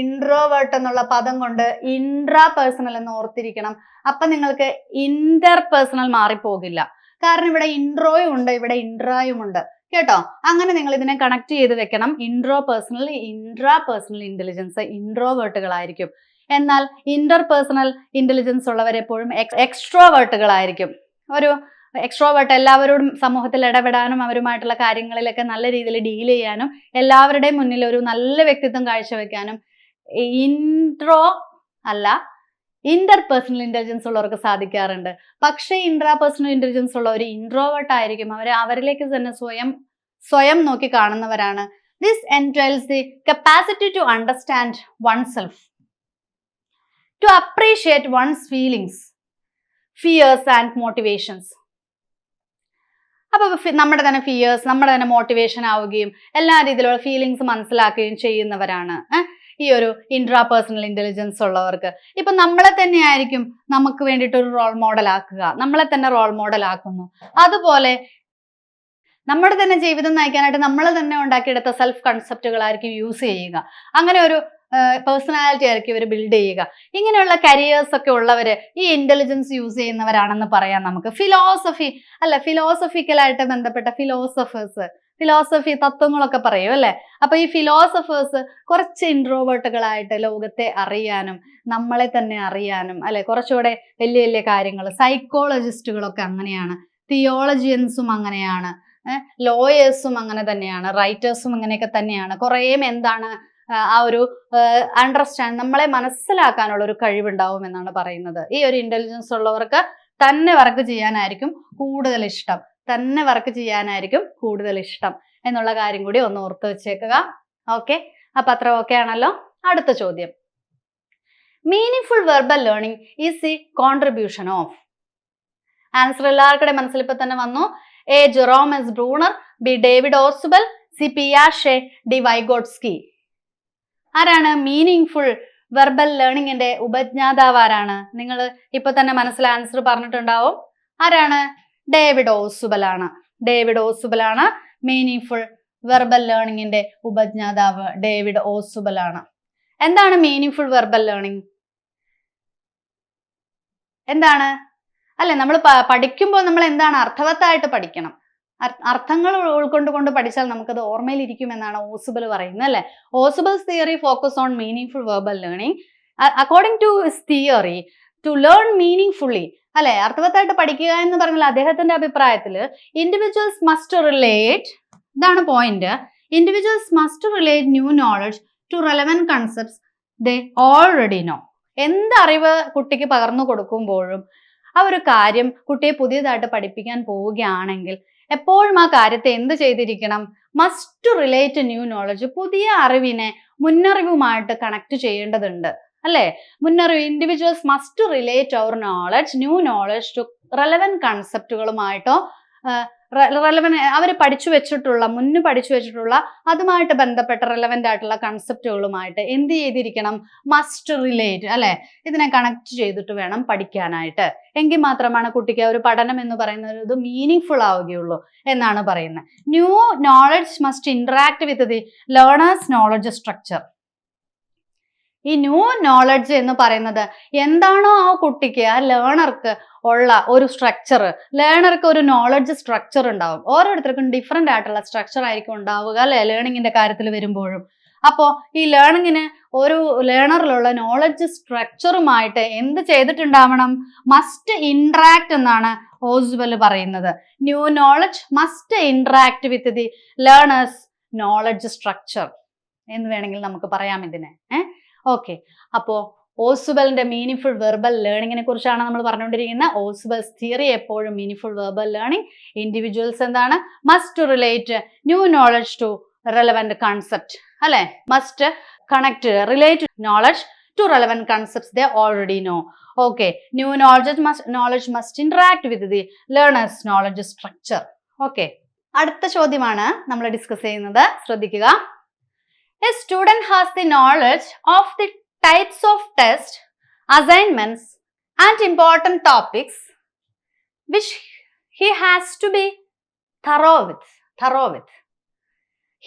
ഇൻട്രോവേർട്ട് എന്നുള്ള പദം കൊണ്ട് ഇൻട്രാ പേഴ്സണൽ എന്ന് ഓർത്തിരിക്കണം. അപ്പൊ നിങ്ങൾക്ക് ഇന്റർപേഴ്സണൽ മാറിപ്പോകില്ല. കാരണം ഇവിടെ ഇൻട്രോയും ഉണ്ട്, ഇവിടെ ഇൻട്രായും ഉണ്ട് കേട്ടോ. അങ്ങനെ നിങ്ങൾ ഇതിനെ കണക്ട് ചെയ്ത് വെക്കണം. Intro personal, intra personal intelligence ഇൻട്രോവേർട്ടുകളായിരിക്കും. എന്നാൽ ഇന്റർപേഴ്സണൽ ഇന്റലിജൻസ് ഉള്ളവരെപ്പോഴും എക്സ്ട്രോവേർട്ടുകളായിരിക്കും. ഒരു എക്സ്ട്രോവേർട്ട് എല്ലാവരോടും സമൂഹത്തിൽ ഇടപെടാനും അവരുമായിട്ടുള്ള കാര്യങ്ങളിലൊക്കെ നല്ല രീതിയിൽ ഡീൽ ചെയ്യാനും എല്ലാവരുടെയും മുന്നിൽ ഒരു നല്ല വ്യക്തിത്വം കാഴ്ചവെക്കാനും ഇൻട്രോ അല്ല ഇന്റർപേഴ്സണൽ ഇന്റലിജൻസ് ഉള്ളവർക്ക് സാധിക്കാറുണ്ട്. പക്ഷേ ഇൻട്രാപേഴ്സണൽ ഇന്റലിജൻസ് ഉള്ളവർ ഇൻട്രോവേർട്ട് ആയിരിക്കും. അവരിലേക്ക് തന്നെ സ്വയം നോക്കി കാണുന്നവരാണ്. This entails the capacity to understand oneself, to appreciate one's feelings, fears and motivations. അപ്പോൾ നമ്മുടെ തന്നെ ഫിയേഴ്സ്, നമ്മുടെ തന്നെ മോട്ടിവേഷൻ ആവുകയും എല്ലാ രീതിയിലുള്ള ഫീലിങ്സ് മനസ്സിലാക്കുകയും ചെയ്യുന്നവരാണ് ഈ ഒരു ഇൻട്രാപേഴ്സണൽ ഇന്റലിജൻസ് ഉള്ളവർക്ക്. ഇപ്പൊ നമ്മളെ തന്നെ ആയിരിക്കും നമുക്ക് വേണ്ടിയിട്ട് ഒരു റോൾ മോഡൽ ആക്കുക, നമ്മളെ തന്നെ റോൾ മോഡൽ ആക്കുന്നു. അതുപോലെ നമ്മുടെ തന്നെ ജീവിതം നയിക്കാനായിട്ട് നമ്മൾ തന്നെ ഉണ്ടാക്കിയെടുത്ത സെൽഫ് കൺസെപ്റ്റുകളായിരിക്കും യൂസ് ചെയ്യുക. അങ്ങനെ ഒരു പേഴ്സണാലിറ്റി ആയിരിക്കും ഇവർ ബിൽഡ് ചെയ്യുക. ഇങ്ങനെയുള്ള കരിയേഴ്സ് ഒക്കെ ഉള്ളവര് ഈ ഇന്റലിജൻസ് യൂസ് ചെയ്യുന്നവരാണെന്ന് പറയാം നമുക്ക്. ഫിലോസഫി അല്ല, ഫിലോസഫിക്കലായിട്ട് ബന്ധപ്പെട്ട ഫിലോസഫി തത്വങ്ങളൊക്കെ പറയും അല്ലെ. അപ്പൊ ഈ ഫിലോസഫേഴ്സ് കുറച്ച് ഇൻട്രോവേർട്ടുകളായിട്ട് ലോകത്തെ അറിയാനും നമ്മളെ തന്നെ അറിയാനും അല്ലെ, കുറച്ചുകൂടെ വലിയ വലിയ കാര്യങ്ങൾ. സൈക്കോളജിസ്റ്റുകളൊക്കെ അങ്ങനെയാണ്, തിയോളജിയൻസും അങ്ങനെയാണ്, ലോയേഴ്സും അങ്ങനെ തന്നെയാണ്, റൈറ്റേഴ്സും അങ്ങനെയൊക്കെ തന്നെയാണ്. കുറേയും എന്താണ് ആ ഒരു അണ്ടർസ്റ്റാൻഡ്, നമ്മളെ മനസ്സിലാക്കാനുള്ള ഒരു കഴിവുണ്ടാവും എന്നാണ് പറയുന്നത്. ഈ ഒരു ഇന്റലിജൻസ് ഉള്ളവർക്ക് തന്നെ വർക്ക് ചെയ്യാനായിരിക്കും കൂടുതൽ ഇഷ്ടം എന്നുള്ള കാര്യം കൂടി ഒന്ന് ഓർത്ത് വെച്ചേക്കുക. ഓക്കെ, അപ്പൊ അത്ര ഓക്കെ ആണല്ലോ. അടുത്ത ചോദ്യം, meaningful verbal learning is the contribution of. Answer എല്ലാവർക്കും മനസ്സിൽ ഇപ്പൊ തന്നെ വന്നു. A Jerome S Bruner, B David Ausubel, C പിയാഷെ, ഡി വൈഗോട്സ്കി. ആരാണ് മീനിങ്ഫുൾ വെർബൽ ലേണിംഗിന്റെ ഉപജ്ഞാതാവ്? ആരാണ്? നിങ്ങൾ ഇപ്പൊ തന്നെ മനസ്സിൽ ആൻസർ പറഞ്ഞിട്ടുണ്ടാവും. ആരാണ്? ഡേവിഡ് ഓസുബൽ ആണ് മീനിങ്ഫുൾ വെർബൽ ലേണിംഗിന്റെ ഉപജ്ഞാതാവ്. ഡേവിഡ് ഓസുബൽ ആണ്. എന്താണ് മീനിങ്ഫുൾ വെർബൽ ലേണിംഗ്? എന്താണ്? അല്ലെ, നമ്മൾ പഠിക്കുമ്പോൾ നമ്മൾ എന്താണ് അർത്ഥവത്തായിട്ട് പഠിക്കണം. അർത്ഥങ്ങൾ ഉൾക്കൊണ്ടുകൊണ്ട് പഠിച്ചാൽ നമുക്കത് ഓർമ്മയിൽ ഇരിക്കുമെന്നാണ് ഓസുബൽ പറയുന്നത് അല്ലെ. Ausubel's theory focus on meaningful verbal learning. According to his theory, to learn meaningfully അല്ലെ, അർത്ഥവത്തായിട്ട് പഠിക്കുക എന്ന് പറഞ്ഞാൽ അദ്ദേഹത്തിന്റെ അഭിപ്രായത്തിൽ ഇൻഡിവിജ്വൽസ് മസ്റ്റ് റിലേറ്റ്, ഇതാണ് point, individuals must relate new knowledge to relevant concepts they already know. എന്തറിവ് കുട്ടിക്ക് പകർന്നു കൊടുക്കുമ്പോഴും ആ ഒരു കാര്യം കുട്ടിയെ പുതിയതായിട്ട് പഠിപ്പിക്കാൻ പോവുകയാണെങ്കിൽ എപ്പോഴും ആ കാര്യത്തെ എന്ത് ചെയ്തിരിക്കണം? മസ്റ്റ് റിലേറ്റ് ന്യൂ നോളജ്, പുതിയ അറിവിനെ മുന്നറിവുമായിട്ട് കണക്ട് ചെയ്യേണ്ടതുണ്ട് അല്ലെ. ഇൻഡിവിജ്വൽസ് മസ്റ്റ് റിലേറ്റ് അവർ knowledge, new knowledge to relevant കൺസെപ്റ്റുകളുമായിട്ടോ അവർ മുന്ന് പഠിച്ചു വെച്ചിട്ടുള്ള അതുമായിട്ട് ബന്ധപ്പെട്ട റെലവന്റ് ആയിട്ടുള്ള കൺസെപ്റ്റുകളുമായിട്ട് എന്ത് ചെയ്തിരിക്കണം? മസ്റ്റ് റിലേറ്റ് അല്ലെ, ഇതിനെ കണക്ട് ചെയ്തിട്ട് വേണം പഠിക്കാനായിട്ട്. എങ്കിൽ മാത്രമാണ് കുട്ടിക്ക് ഒരു പഠനം എന്ന് പറയുന്നത് മീനിങ് ഫുൾ ആവുകയുള്ളൂ എന്നാണ് പറയുന്നത്. New knowledge must interact with the learner's knowledge structure. ഈ ന്യൂ നോളജ് എന്ന് പറയുന്നത് എന്താണോ ആ കുട്ടിക്ക്, ആ ലേണർക്ക് ഉള്ള ഒരു സ്ട്രക്ചർ, ലേണർക്ക് ഒരു നോളജ് സ്ട്രക്ചർ ഉണ്ടാവും. ഓരോരുത്തർക്കും ഡിഫറെന്റ് ആയിട്ടുള്ള സ്ട്രക്ചർ ആയിരിക്കും ഉണ്ടാവുക അല്ലെ ലേണിങ്ങിന്റെ കാര്യത്തിൽ വരുമ്പോഴും. അപ്പോൾ ഈ ലേണിങ്ങിന് ഒരു ലേണറിലുള്ള നോളജ് സ്ട്രക്ചറുമായിട്ട് എന്ത് ചെയ്തിട്ടുണ്ടാവണം? മസ്റ്റ് ഇന്ററാക്ട് എന്നാണ് ഓസ്വെൽ പറയുന്നത്. New knowledge must interact with the learner's knowledge structure എന്ന് വേണമെങ്കിൽ നമുക്ക് പറയാം ഇതിനെ. ഓക്കെ, അപ്പോ ഓസ്വെലിന്റെ മീനിങ്ഫുൾ വെർബൽ ലേണിങ്ങിനെ കുറിച്ചാണ് നമ്മൾ പറഞ്ഞുകൊണ്ടിരിക്കുന്നത്. ഓസ്വെൽസ് തിയറി എപ്പോഴും മീനിങ്ഫുൾ വെർബൽ ലേണിംഗ്. ഇൻഡിവിജ്വൽസ് എന്താണ്? Must relate new knowledge to relevant concept, അല്ലെ? Must connect relate knowledge to relevant concepts they already know. Okay, new knowledge must interact with the learner's knowledge structure. Okay, അടുത്ത ചോദ്യമാണ് നമ്മൾ discuss ചെയ്യുന്നത്. ശ്രദ്ധിക്കുക. A student has the knowledge of the types of tests, assignments and important topics which he has to be thorough with.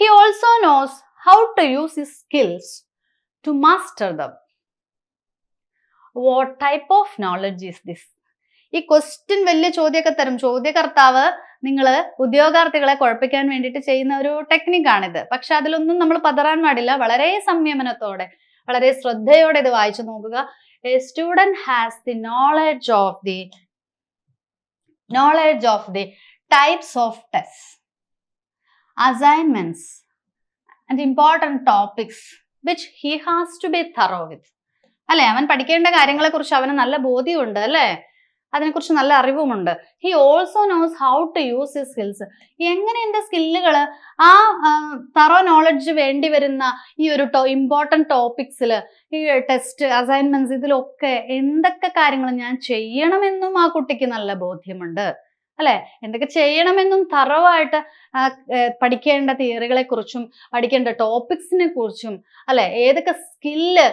He also knows how to use his skills to master them. What type of knowledge is this? ഈ question വലിയ ചോദ്യമൊക്കെ തരും. ചോദ്യകർത്താവ് നിങ്ങൾ ഉദ്യോഗാർത്ഥികളെ കുഴപ്പിക്കാൻ വേണ്ടിയിട്ട് ചെയ്യുന്ന ഒരു ടെക്നിക്കാണിത്. പക്ഷെ അതിലൊന്നും നമ്മൾ പതറാൻ പാടില്ല. വളരെ സംയമനത്തോടെ, വളരെ ശ്രദ്ധയോടെ ഇത് വായിച്ചു നോക്കുക. A student has the knowledge of the types of tests, assignments and important topics which he has to be thorough with. അല്ലെ, അവൻ പഠിക്കേണ്ട കാര്യങ്ങളെ കുറിച്ച് അവന് നല്ല ബോധ്യമുണ്ട്, അല്ലെ? അതിനെക്കുറിച്ച് നല്ല അറിവുമുണ്ട്. He also knows how to use his skills. എങ്ങനെ എൻ്റെ സ്കില്ലുകൾ ആ തറോ നോളജ് വേണ്ടി വരുന്ന ഈ ഒരു ഇമ്പോർട്ടൻറ്റ് ടോപ്പിക്സിൽ, ഈ ടെസ്റ്റ്, അസൈൻമെന്റ്സ്, ഇതിലൊക്കെ എന്തൊക്കെ കാര്യങ്ങൾ ഞാൻ ചെയ്യണമെന്നും ആ കുട്ടിക്ക് നല്ല ബോധ്യമുണ്ട്, അല്ലെ? എന്തൊക്കെ ചെയ്യണമെന്നും തറവായിട്ട് പഠിക്കേണ്ട തിയറികളെ കുറിച്ചും പഠിക്കേണ്ട ടോപ്പിക്സിനെ കുറിച്ചും, അല്ലെ? ഏതൊക്കെ സ്കില്ല്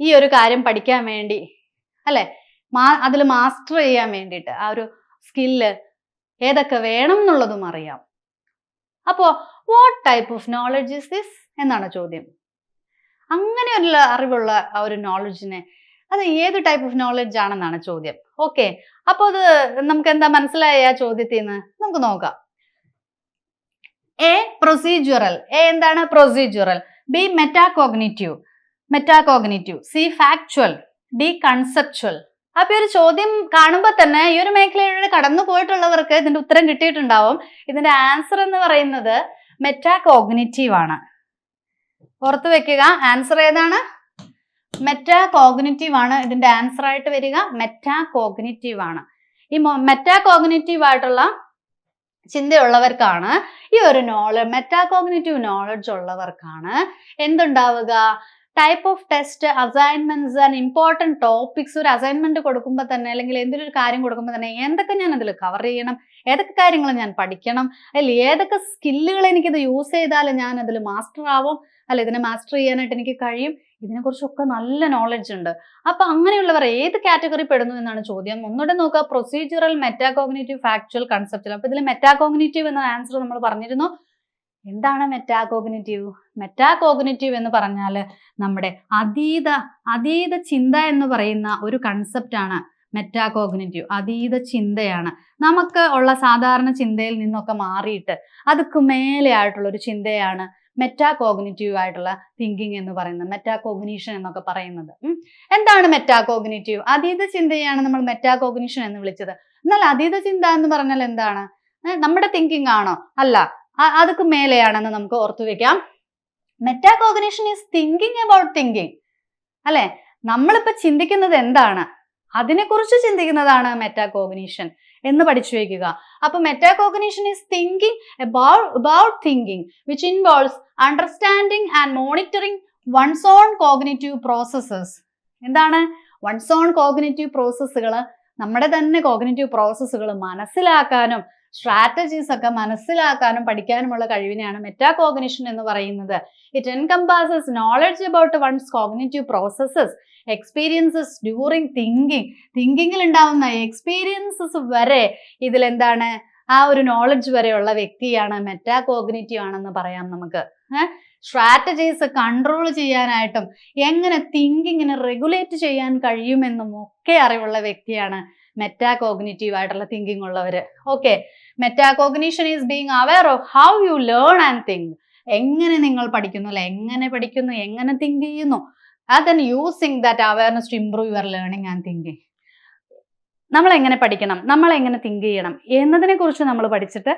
ഈ ഒരു കാര്യം പഠിക്കാൻ വേണ്ടി, അല്ലെ, അതിൽ മാസ്റ്റർ ചെയ്യാൻ വേണ്ടിയിട്ട് ആ ഒരു സ്കില്ല് ഏതൊക്കെ വേണം എന്നുള്ളതും അറിയാം. അപ്പോ what type of knowledge is this എന്നാണ് ചോദ്യം. അങ്ങനെയുള്ള അറിവുള്ള ആ ഒരു നോളജിനെ, അത് ഏത് ടൈപ്പ് ഓഫ് നോളജ് ആണെന്നാണ് ചോദ്യം. ഓക്കെ, അപ്പോൾ അത് നമുക്ക് എന്താ മനസ്സിലായ ആ ചോദ്യത്തിൽ നിന്ന്? നമുക്ക് നോക്കാം. A procedural. എ എന്താണ്? Procedural. B metacognitive. C factual. D conceptual. അപ്പൊ ഒരു ചോദ്യം കാണുമ്പോൾ തന്നെ ഈ ഒരു മേഖലയിലൂടെ കടന്നു പോയിട്ടുള്ളവർക്ക് ഇതിന്റെ ഉത്തരം കിട്ടിയിട്ടുണ്ടാവും. ഇതിന്റെ ആൻസർ എന്ന് പറയുന്നത് മെറ്റാകോഗ്നിറ്റീവ് ആണ്. ഓർത്തു വെക്കുക, ആൻസർ ഏതാണ്? മെറ്റാകോഗ്നിറ്റീവ് ആണ് ഇതിന്റെ ആൻസർ ആയിട്ട് വരിക. മെറ്റാകോഗ്നിറ്റീവ് ആണ്. ഈ മെറ്റാകോഗ്നിറ്റീവ് ആയിട്ടുള്ള ചിന്തയുള്ളവർക്കാണ് ഈ ഒരു മെറ്റാകോഗ്നിറ്റീവ് നോളജ് ഉള്ളവർക്കാണ് എന്തുണ്ടാവുക? Type of test, assignments and important topics. ഒരു അസൈൻമെന്റ് കൊടുക്കുമ്പോൾ തന്നെ, അല്ലെങ്കിൽ എന്തൊരു കാര്യം കൊടുക്കുമ്പോൾ തന്നെ എന്തൊക്കെ ഞാൻ അതിൽ കവർ ചെയ്യണം, ഏതൊക്കെ കാര്യങ്ങൾ ഞാൻ പഠിക്കണം, അല്ലെങ്കിൽ ഏതൊക്കെ സ്കില്ലുകൾ എനിക്കിത് യൂസ് ചെയ്താൽ ഞാൻ അതിൽ മാസ്റ്റർ ആവും, അല്ല ഇതിനെ മാസ്റ്റർ ചെയ്യാനായിട്ട് എനിക്ക് കഴിയും, ഇതിനെക്കുറിച്ചൊക്കെ നല്ല നോളജ് ഉണ്ട്. അപ്പൊ അങ്ങനെയുള്ളവർ ഏത് കാറ്റഗറി പെടുന്നു എന്നാണ് ചോദ്യം. ഒന്നുകൂടെ നോക്കുക. Procedural, metacognitive, factual, conceptual. അപ്പൊ ഇതിൽ മെറ്റാകോഗ്നിറ്റീവ് എന്ന ആൻസർ നമ്മൾ പറഞ്ഞിരുന്നു. എന്താണ് മെറ്റാകോഗ്നിറ്റീവ്? മെറ്റാകോഗ്നിറ്റീവ് എന്ന് പറഞ്ഞാൽ നമ്മുടെ അതീത ചിന്ത എന്ന് പറയുന്ന ഒരു കൺസെപ്റ്റാണ് മെറ്റാകോഗ്നിറ്റീവ്. അതീത ചിന്തയാണ്. നമുക്ക് ഉള്ള സാധാരണ ചിന്തയിൽ നിന്നൊക്കെ മാറിയിട്ട് അതൊക്കെ മേലെ ആയിട്ടുള്ള ഒരു ചിന്തയാണ് മെറ്റാകോഗ്നിറ്റീവ് ആയിട്ടുള്ള തിങ്കിങ് എന്ന് പറയുന്നത്, മെറ്റാകോഗ്നീഷൻ എന്നൊക്കെ പറയുന്നത്. എന്താണ് മെറ്റാകോഗ്നിറ്റീവ്? അതീത ചിന്തയാണ് നമ്മൾ മെറ്റാകോഗ്നീഷൻ എന്ന് വിളിച്ചത്. എന്നാൽ അതീത ചിന്ത എന്ന് പറഞ്ഞാൽ എന്താണ്? നമ്മുടെ തിങ്കിങ് ആണോ? അല്ല, അതൊക്കെ മേലെയാണെന്ന് നമുക്ക് ഓർത്തു വെക്കാം. Metacognition is thinking about thinking, അല്ലെ? നമ്മളിപ്പോ ചിന്തിക്കുന്നത് എന്താണ്, അതിനെക്കുറിച്ച് ചിന്തിക്കുന്നതാണ് മെറ്റാകോഗ്നിഷൻ എന്ന് പഠിച്ചു വെക്കുക. അപ്പൊ metacognition is thinking about thinking which involves understanding and monitoring one's own cognitive processes. എന്താണ് വൺസ് ഓൺ കോഗ്നിറ്റീവ് പ്രോസസ്സുകൾ? നമ്മുടെ തന്നെ കോഗ്നിറ്റീവ് പ്രോസസ്സുകൾ മനസ്സിലാക്കാനും സ്ട്രാറ്റജീസ് ഒക്കെ മനസ്സിലാക്കാനും പഠിക്കാനുമുള്ള കഴിവിനെയാണ് മെറ്റാകോഗ്നിഷൻ എന്ന് പറയുന്നത്. It encompasses knowledge about one's cognitive processes, experiences during തിങ്കിങ്ങിൽ ഉണ്ടാവുന്ന എക്സ്പീരിയൻസസ് വരെ ഇതിലെന്താണ് ആ ഒരു നോളജ് വരെയുള്ള വ്യക്തിയാണ് മെറ്റാകോഗ്നിറ്റീവ് ആണെന്ന് പറയാം നമുക്ക്. സ്ട്രാറ്റജീസ് കൺട്രോൾ ചെയ്യാനായിട്ടും എങ്ങനെ തിങ്കിങ്ങിനെ റെഗുലേറ്റ് ചെയ്യാൻ കഴിയുമെന്നും ഒക്കെ അറിവുള്ള വ്യക്തിയാണ് മെറ്റാകോഗ്നിറ്റീവ് ആയിട്ടുള്ള തിങ്കിങ് ഉള്ളവര്. Okay, metacognition is being aware of how you learn and think. എങ്ങനെ നിങ്ങൾ പഠിക്കുന്നു അല്ലെ, എങ്ങനെ പഠിക്കുന്നു, എങ്ങനെ തിങ്ക് ചെയ്യുന്നു, then using that awareness to improve your learning and thinking. നമ്മൾ എങ്ങനെ പഠിക്കണം, നമ്മൾ എങ്ങനെ തിങ്ക് ചെയ്യണം എന്നതിനെ കുറിച്ച് നമ്മൾ പഠിച്ചിട്ട്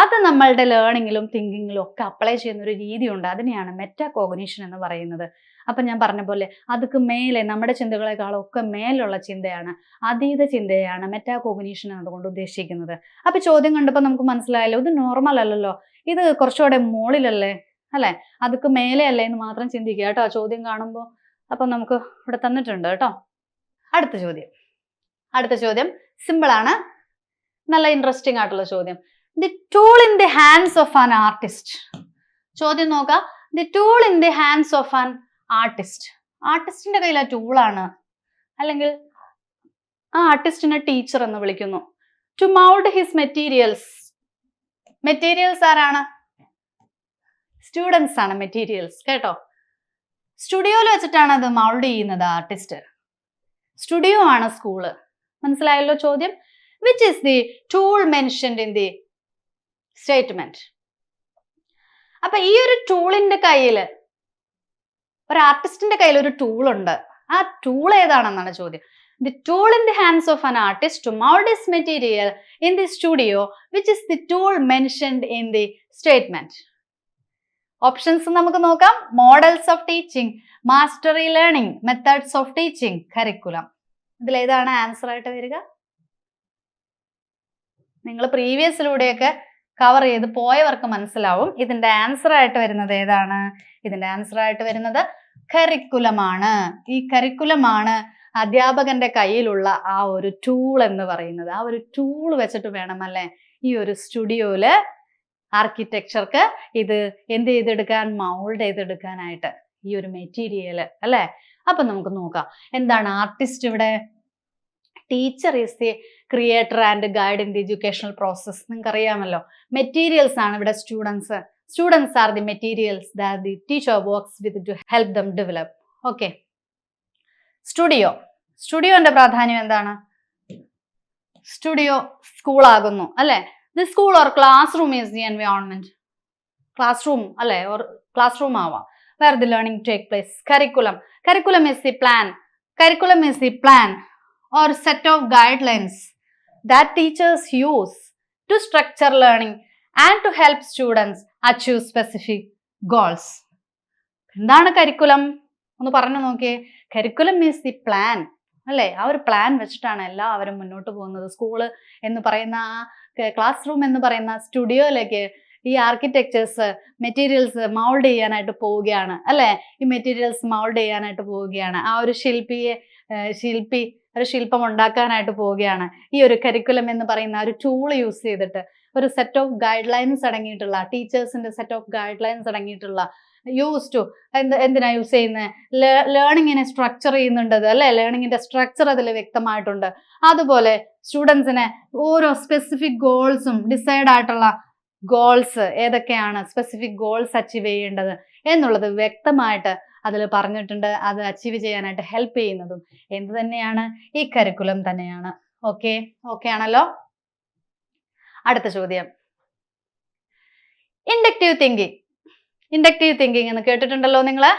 അത് നമ്മളുടെ ലേണിങ്ങിലും തിങ്കിങ്ങിലും ഒക്കെ അപ്ലൈ ചെയ്യുന്ന ഒരു രീതിയുണ്ട്. അതിനെയാണ് മെറ്റാ കോഗ്നിഷൻ എന്ന് പറയുന്നത്. അപ്പൊ ഞാൻ പറഞ്ഞ പോലെ അതുക്ക് മേലെ, നമ്മുടെ ചിന്തകളെക്കാളും ഒക്കെ മേലുള്ള ചിന്തയാണ്, അതീത ചിന്തയാണ് മെറ്റാ കോഗ്നിഷൻ എന്നതുകൊണ്ട് ഉദ്ദേശിക്കുന്നത്. അപ്പൊ ചോദ്യം കണ്ടപ്പോൾ നമുക്ക് മനസ്സിലായല്ലോ, ഇത് നോർമൽ അല്ലല്ലോ, ഇത് കുറച്ചുകൂടെ മുകളിലല്ലേ അല്ലെ, അതുക്ക് മേലെ അല്ലേ എന്ന് മാത്രം ചിന്തിക്കുക കേട്ടോ ചോദ്യം കാണുമ്പോൾ. അപ്പൊ നമുക്ക് ഇവിടെ തന്നിട്ടുണ്ട് കേട്ടോ. അടുത്ത ചോദ്യം സിമ്പിൾ ആണ്, നല്ല ഇൻട്രസ്റ്റിംഗ് ആയിട്ടുള്ള ചോദ്യം. The tool in the hands of an artist. ചോദ്യം നോക്കാം. The tool in the hands of an artist. ആർട്ടിസ്റ്റിന്റെ കയ്യിൽ ആ ടൂളാണ്, അല്ലെങ്കിൽ ആ ആർട്ടിസ്റ്റിനെ ടീച്ചർ എന്ന് വിളിക്കുന്നു. To mould his materials. Materials ആരാണ്? സ്റ്റുഡൻസ് ആണ് മെറ്റീരിയൽസ് കേട്ടോ. സ്റ്റുഡിയോയിൽ വെച്ചിട്ടാണ് അത് മൗൾഡ് ചെയ്യുന്നത് ആർട്ടിസ്റ്റ്. സ്റ്റുഡിയോ ആണ് സ്കൂള്. മനസ്സിലായല്ലോ ചോദ്യം. Which is the tool mentioned in the statement. അപ്പൊ ഈ ഒരു ടൂളിന്റെ കയ്യില്, ഒരു ആർട്ടിസ്റ്റിന്റെ കയ്യിൽ ഒരു ടൂൾ ഉണ്ട്. ആ ടൂൾ ഏതാണെന്നാണ് ചോദ്യം. The tool in the hands of an artist to mould his material in the studio, which is the tool mentioned in the statement. Options നമുക്ക് നോക്കാം. Models of teaching, mastery learning, methods of teaching, curriculum. ഇതിലേതാണ് answer ആയിട്ട് വരിക? നിങ്ങൾ പ്രീവിയസിലൂടെയൊക്കെ cover ചെയ്ത് പോയവർക്ക് മനസ്സിലാവും. ഇതിന്റെ answer ആയിട്ട് വരുന്നത് ഏതാണ്? ഇതിന്റെ ആൻസർ ആയിട്ട് വരുന്നത് കരിക്കുലമാണ്. ഈ കരിക്കുലമാണ് അധ്യാപകന്റെ കയ്യിലുള്ള ആ ഒരു ടൂൾ എന്ന് പറയുന്നത്. ആ ഒരു ടൂൾ വെച്ചിട്ട് വേണമല്ലേ ഈ ഒരു സ്റ്റുഡിയോയില് ആർക്കിടെക്ചർക്ക് ഇത് എന്ത് ചെയ്തെടുക്കാൻ, മൗൾഡ് ചെയ്തെടുക്കാനായിട്ട് ഈ ഒരു മെറ്റീരിയല് അല്ലെ. അപ്പൊ നമുക്ക് നോക്കാം എന്താണ് ആർട്ടിസ്റ്റ് ഇവിടെ. Teacher is the creator and guide in the educational process. നിങ്ങൾക്ക് അറിയാമല്ലോ, മെറ്റീരിയൽസ് ആണ് ഇവിടെ students. Students are the materials that the teacher works with to help them develop. Okay. സ്റ്റുഡിയോന്റെ പ്രാധാന്യം എന്താണ്? സ്റ്റുഡിയോ സ്കൂളാകുന്നു അല്ലെ. The school or classroom is the environment. Classroom അല്ലെ, ഓർ ക്ലാസ് റൂം ആവാം, where the learning take place. Curriculum is the plan or set of guidelines that teachers use to structure learning and to help students achieve specific goals. എന്താണ് curriculum ഒന്ന് പറഞ്ഞു നോക്കിയേ. Curriculum means the plan അല്ലെ. ആ ഒരു plan വെച്ചിട്ടാണ് എല്ലാവരും മുന്നോട്ട് പോകുന്നത്. സ്കൂള് എന്ന് പറയുന്ന ആ ക്ലാസ് റൂം എന്ന് പറയുന്ന സ്റ്റുഡിയോയിലേക്ക് ഈ ആർക്കിടെക്ചേഴ്സ് മെറ്റീരിയൽസ് മൗൾഡ് ചെയ്യാനായിട്ട് പോവുകയാണ് അല്ലെ. ഈ മെറ്റീരിയൽസ് മൗൾഡ് ചെയ്യാനായിട്ട് പോവുകയാണ്. ആ ഒരു ശില്പി ഒരു ശില്പം ഉണ്ടാക്കാനായിട്ട് പോവുകയാണ്. ഈ ഒരു കരിക്കുലം എന്ന് പറയുന്ന ഒരു ടൂൾ യൂസ് ചെയ്തിട്ട് ഒരു സെറ്റ് ഓഫ് ഗൈഡ് ലൈൻസ് അടങ്ങിയിട്ടുള്ള, ടീച്ചേഴ്സിന്റെ സെറ്റ് ഓഫ് ഗൈഡ് ലൈൻസ് അടങ്ങിയിട്ടുള്ള, യൂസ് ടു എന്തിനാ യൂസ് ചെയ്യുന്നത്? ലേണിങ്ങിനെ സ്ട്രക്ചർ ചെയ്യുന്നുണ്ട് അല്ലെ. ലേണിങ്ങിന്റെ സ്ട്രക്ചർ അതിൽ വ്യക്തമായിട്ടുണ്ട്. അതുപോലെ സ്റ്റുഡൻസിന് ഓരോ സ്പെസിഫിക് ഗോൾസും, ഡിസൈഡ് ആയിട്ടുള്ള ഗോൾസ് ഏതൊക്കെയാണ്, സ്പെസിഫിക് ഗോൾസ് അച്ചീവ് ചെയ്യേണ്ടത് എന്നുള്ളത് വ്യക്തമായിട്ട് അതിൽ പറഞ്ഞിട്ടുണ്ട്. അത് അച്ചീവ് ചെയ്യാനായിട്ട് ഹെൽപ്പ് ചെയ്യുന്നതും എന്ത് തന്നെയാണ്? ഈ കരിക്കുലം തന്നെയാണ്. ഓക്കെ ആണല്ലോ. അടുത്ത ചോദ്യം, ഇൻഡക്റ്റീവ് തിങ്കിങ് എന്ന് കേട്ടിട്ടുണ്ടല്ലോ നിങ്ങള്.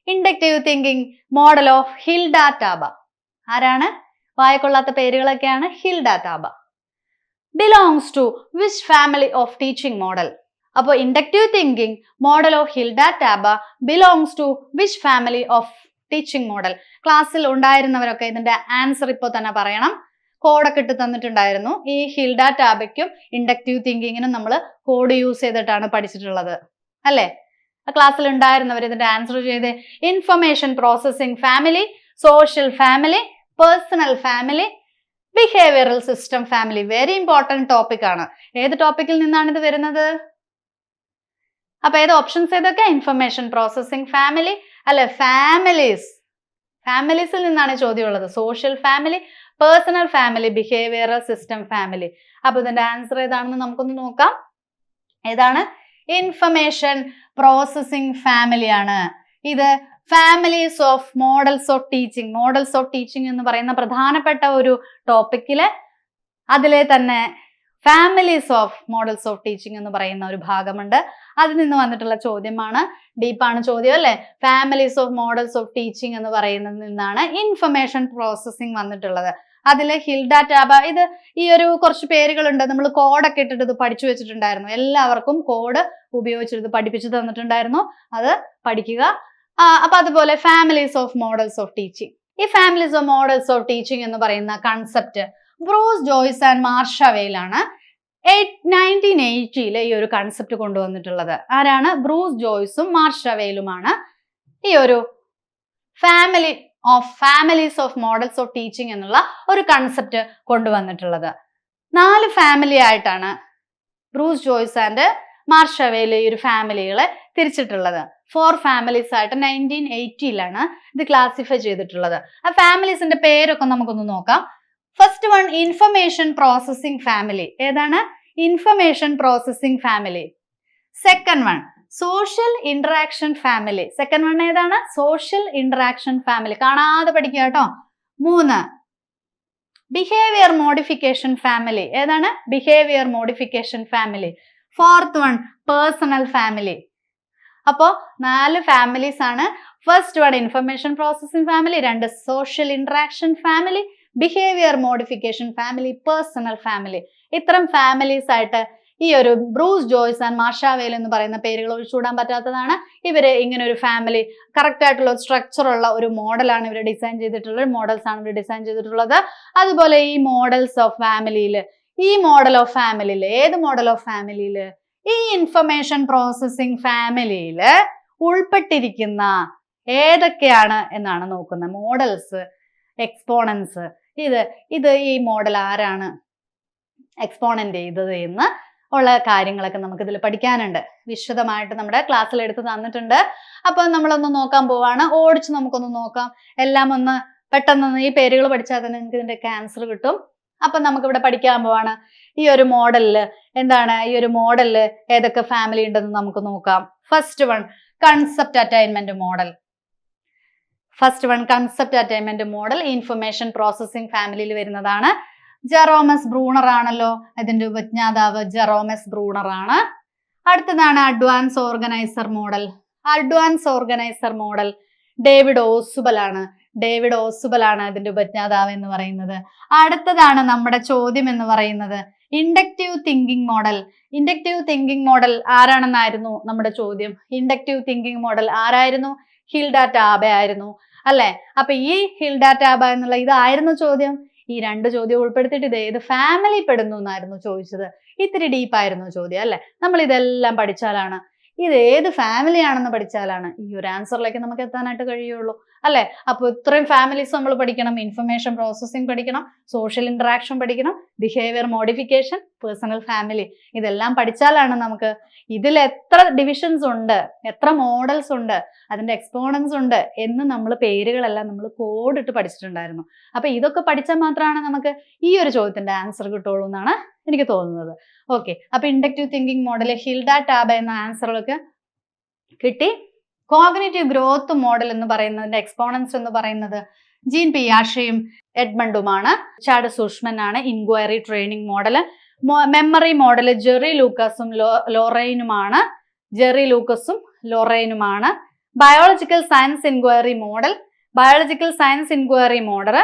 Inductive thinking model of Hilda Taba. ആരാണ്? വായക്കൊള്ളാത്ത പേരുകളൊക്കെയാണ്. Hilda Taba belongs to which family of teaching model? അപ്പോൾ inductive thinking model of Hilda Taba belongs to which family of teaching model? ക്ലാസ്സിൽ ഉണ്ടായിരുന്നവരൊക്കെ ഇതിന്റെ ആൻസർ ഇപ്പോൾ തന്നെ പറയണം. കോഡൊക്കെ ഇട്ട് തന്നിട്ടുണ്ടായിരുന്നു. ഈ ഹിൽഡ ടാബയ്ക്കും ഇൻഡക്റ്റീവ് തിങ്കിങ്ങിനും നമ്മൾ കോഡ് യൂസ് ചെയ്തിട്ടാണ് പഠിച്ചിട്ടുള്ളത് അല്ലെ. ക്ലാസ്സിൽ ഉണ്ടായിരുന്നവർ ഇതിന്റെ ആൻസർ ചെയ്ത് information processing family, social family, personal family, behavioural system family. Very important topic ആണ്. ഏത് ടോപ്പിക്കിൽ നിന്നാണ് ഇത് വരുന്നത്? അപ്പൊ ഏത് ഓപ്ഷൻസ് ഏതൊക്കെ? ഇൻഫർമേഷൻ പ്രോസസ്സിംഗ് ഫാമിലി അല്ലെ, ഫാമിലീസിൽ നിന്നാണ് ചോദ്യം ഉള്ളത്. Social family, personal family, behavioural system family. അപ്പൊ ഇതിന്റെ ആൻസർ ഏതാണെന്ന് നമുക്കൊന്ന് നോക്കാം. ഏതാണ്? ഇൻഫർമേഷൻ പ്രോസസ്സിംഗ് ഫാമിലിയാണ്. ഇത് families of models of teaching എന്ന് പറയുന്ന പ്രധാനപ്പെട്ട ഒരു ടോപ്പിക്കില് അതിലെ തന്നെ families of models of teaching എന്ന് പറയുന്ന ഒരു ഭാഗമുണ്ട്. അതിൽ നിന്ന് വന്നിട്ടുള്ള ചോദ്യമാണ്. ഡീപ്പാണ് ചോദ്യം അല്ലെ. Families of models of teaching എന്ന് പറയുന്നതിൽ നിന്നാണ് ഇൻഫർമേഷൻ പ്രോസസ്സിംഗ് വന്നിട്ടുള്ളത്. അതിൽ ഹിൽഡ ടാബ, ഇത് ഈ ഒരു കുറച്ച് പേരുകളുണ്ട്. നമ്മൾ കോഡൊക്കെ ഇട്ടിട്ട് ഇത് പഠിച്ചു വെച്ചിട്ടുണ്ടായിരുന്നു. എല്ലാവർക്കും കോഡ് ഉപയോഗിച്ചിട്ട് പഠിപ്പിച്ചു തന്നിട്ടുണ്ടായിരുന്നു. അത് പഠിക്കുക. അപ്പൊ അതുപോലെ families of models of teaching. ഈ families of models of teaching എന്ന് പറയുന്ന concept Bruce Joyce and Marsha വെയിലാണ് 1980 ഈ ഒരു കൺസെപ്റ്റ് കൊണ്ടുവന്നിട്ടുള്ളത്. ആരാണ്? ബ്രൂസ് ജോയ്സും മാർഷ വെയിലുമാണ് ഈ ഒരു families of models of teaching എന്നുള്ള ഒരു കൺസെപ്റ്റ് കൊണ്ടുവന്നിട്ടുള്ളത്. 4 ഫാമിലി ആയിട്ടാണ് ബ്രൂസ് ജോയ്സ് ആൻഡ് മാർഷ വെയിൽ ഈ ഒരു ഫാമിലികളെ തിരിച്ചിട്ടുള്ളത്. 4 ഫാമിലീസ് ആയിട്ട് 1980 ഇത് ക്ലാസിഫൈ ചെയ്തിട്ടുള്ളത്. ആ ഫാമിലീസിന്റെ പേരൊക്കെ നമുക്കൊന്ന് നോക്കാം. First one information processing family. ഏതാണ്? Information processing family. Second one social interaction family. Second one ഏതാണ്? Social interaction family. കാണാതെ പഠിക്കുക കേട്ടോ. 3 ബിഹേവിയർ മോഡിഫിക്കേഷൻ ഫാമിലി. ഏതാണ്? Behaviour modification family. Fourth one personal family. അപ്പോ 4 ഫാമിലീസ് ആണ്. First one information processing family, 2 social interaction family, behaviour modification family, personal family. ഇത്തരം families ആയിട്ട് ഈ ഒരു ബ്രൂസ് ജോയ്സ് ആൻഡ് മാർഷ വെയിൽ എന്ന് പറയുന്ന പേരുകൾ ഒഴിച്ചുകൂടാൻ പറ്റാത്തതാണ്. ഇവര് ഇങ്ങനെ ഒരു ഫാമിലി കറക്റ്റ് ആയിട്ടുള്ള സ്ട്രക്ചർ ഉള്ള ഒരു മോഡലാണ് ഇവർ ഡിസൈൻ ചെയ്തിട്ടുള്ളത്. മോഡൽസ് ആണ് ഇവർ ഡിസൈൻ ചെയ്തിട്ടുള്ളത്. അതുപോലെ ഈ മോഡൽസ് ഓഫ് ഫാമിലിയിൽ, ഈ മോഡൽ ഓഫ് ഫാമിലിയിൽ, ഏത് മോഡൽ ഓഫ് ഫാമിലിയിൽ? ഈ ഇൻഫർമേഷൻ പ്രോസസ്സിംഗ് ഫാമിലിയിൽ ഉൾപ്പെട്ടിരിക്കുന്ന ഏതൊക്കെയാണ് എന്നാണ് നോക്കുന്നത്. Models, exponents. ഇത് ഈ മോഡൽ ആരാണ് എക്സ്പോണന്റ് ചെയ്തത് എന്ന് ഉള്ള കാര്യങ്ങളൊക്കെ നമുക്ക് ഇതിൽ പഠിക്കാനുണ്ട്. വിശദമായിട്ട് നമ്മുടെ ക്ലാസ്സിൽ എടുത്ത് തന്നിട്ടുണ്ട്. അപ്പൊ നമ്മളൊന്ന് നോക്കാൻ പോവാണ്. ഓടിച്ച് നമുക്കൊന്ന് നോക്കാം. എല്ലാം ഒന്ന് പെട്ടെന്ന് ഈ പേരുകൾ പഠിച്ചാൽ തന്നെ നിങ്ങൾക്ക് ഇതിന്റെ ആൻസർ കിട്ടും. അപ്പൊ നമുക്കിവിടെ പഠിക്കാൻ പോവാണ്. ഈ ഒരു മോഡലില് എന്താണ്? ഈ ഒരു മോഡലില് ഏതൊക്കെ ഫാമിലി ഉണ്ടെന്ന് നമുക്ക് നോക്കാം. First one concept attainment model. First one concept attainment model information processing ഫാമിലിയിൽ വരുന്നതാണ്. ജെറോമസ് ബ്രൂണർ ആണല്ലോ ഇതിന്റെ ഉപജ്ഞാതാവ്. ജെറോമസ് ബ്രൂണർ ആണ്. അടുത്തതാണ് advance organiser model. Advance organiser model David Ausubel ആണ്. ഡേവിഡ് ഓസുബൽ ആണ് ഇതിന്റെ ഉപജ്ഞാതാവ് എന്ന് പറയുന്നത്. അടുത്തതാണ് നമ്മുടെ ചോദ്യം എന്ന് പറയുന്നത് inductive thinking model. Inductive thinking model ആരാണെന്നായിരുന്നു നമ്മുടെ ചോദ്യം. ഇൻഡക്റ്റീവ് തിങ്കിങ് മോഡൽ ആരായിരുന്നു? ഹിൽഡ ടാബ ആയിരുന്നു അല്ലെ. അപ്പൊ ഈ ഹിൽഡ ടാബ എന്നുള്ള ഇതായിരുന്നു ചോദ്യം. ഈ 2 ചോദ്യം ഉൾപ്പെടുത്തിയിട്ട് ഇത് ഏത് ഫാമിലി പെടുന്നു എന്നായിരുന്നു ചോദിച്ചത്. ഇത്തിരി ഡീപ്പായിരുന്നു ചോദ്യം അല്ലെ. നമ്മൾ ഇതെല്ലാം പഠിച്ചാലാണ്, ഇത് ഏത് ഫാമിലി ആണെന്ന് പഠിച്ചാലാണ് ഈ ഒരു ആൻസറിലേക്ക് നമുക്ക് എത്താനായിട്ട് കഴിയുള്ളൂ അല്ലെ. അപ്പൊ ഇത്രയും ഫാമിലീസ് നമ്മൾ പഠിക്കണം. ഇൻഫർമേഷൻ പ്രോസസ്സിംഗ് പഠിക്കണം, സോഷ്യൽ ഇന്ററാക്ഷൻ പഠിക്കണം, ബിഹേവിയർ മോഡിഫിക്കേഷൻ, പേഴ്സണൽ ഫാമിലി. ഇതെല്ലാം പഠിച്ചാലാണ് നമുക്ക് ഇതിൽ എത്ര ഡിവിഷൻസ് ഉണ്ട്, എത്ര മോഡൽസ് ഉണ്ട്, അതിന്റെ എക്സ്പോണൻസ് ഉണ്ട് എന്ന് നമ്മൾ പേരുകളെല്ലാം നമ്മൾ കോഡിട്ട് പഠിച്ചിട്ടുണ്ടായിരുന്നു. അപ്പൊ ഇതൊക്കെ പഠിച്ചാൽ മാത്രമാണ് നമുക്ക് ഈ ഒരു ചോദ്യത്തിന്റെ ആൻസർ കിട്ടുള്ളൂ എന്നാണ് എനിക്ക് തോന്നുന്നത്. ഓക്കെ, അപ്പൊ ഇൻഡക്റ്റീവ് തിങ്കിങ് മോഡൽ ഹിൽഡ ടാബ എന്ന ആൻസറുകൾക്ക് കിട്ടി. കോഗ്നിറ്റീവ് ഗ്രോത്ത് മോഡൽ എന്ന് പറയുന്നതിന്റെ എക്സ്പോണൻസ് എന്ന് പറയുന്നത് ജീൻ പിയാഷയും എഡ്മണ്ടുമാണ്. ചാഡ് സുഷ്മൻ ആണ്. Inquiry training model. Memory model Jerry ലൂക്കസും ലോറൈനുമാണ്. ജെറി ലൂക്കസും ലോറൈനുമാണ്. Biological science inquiry model. Biological science inquiry model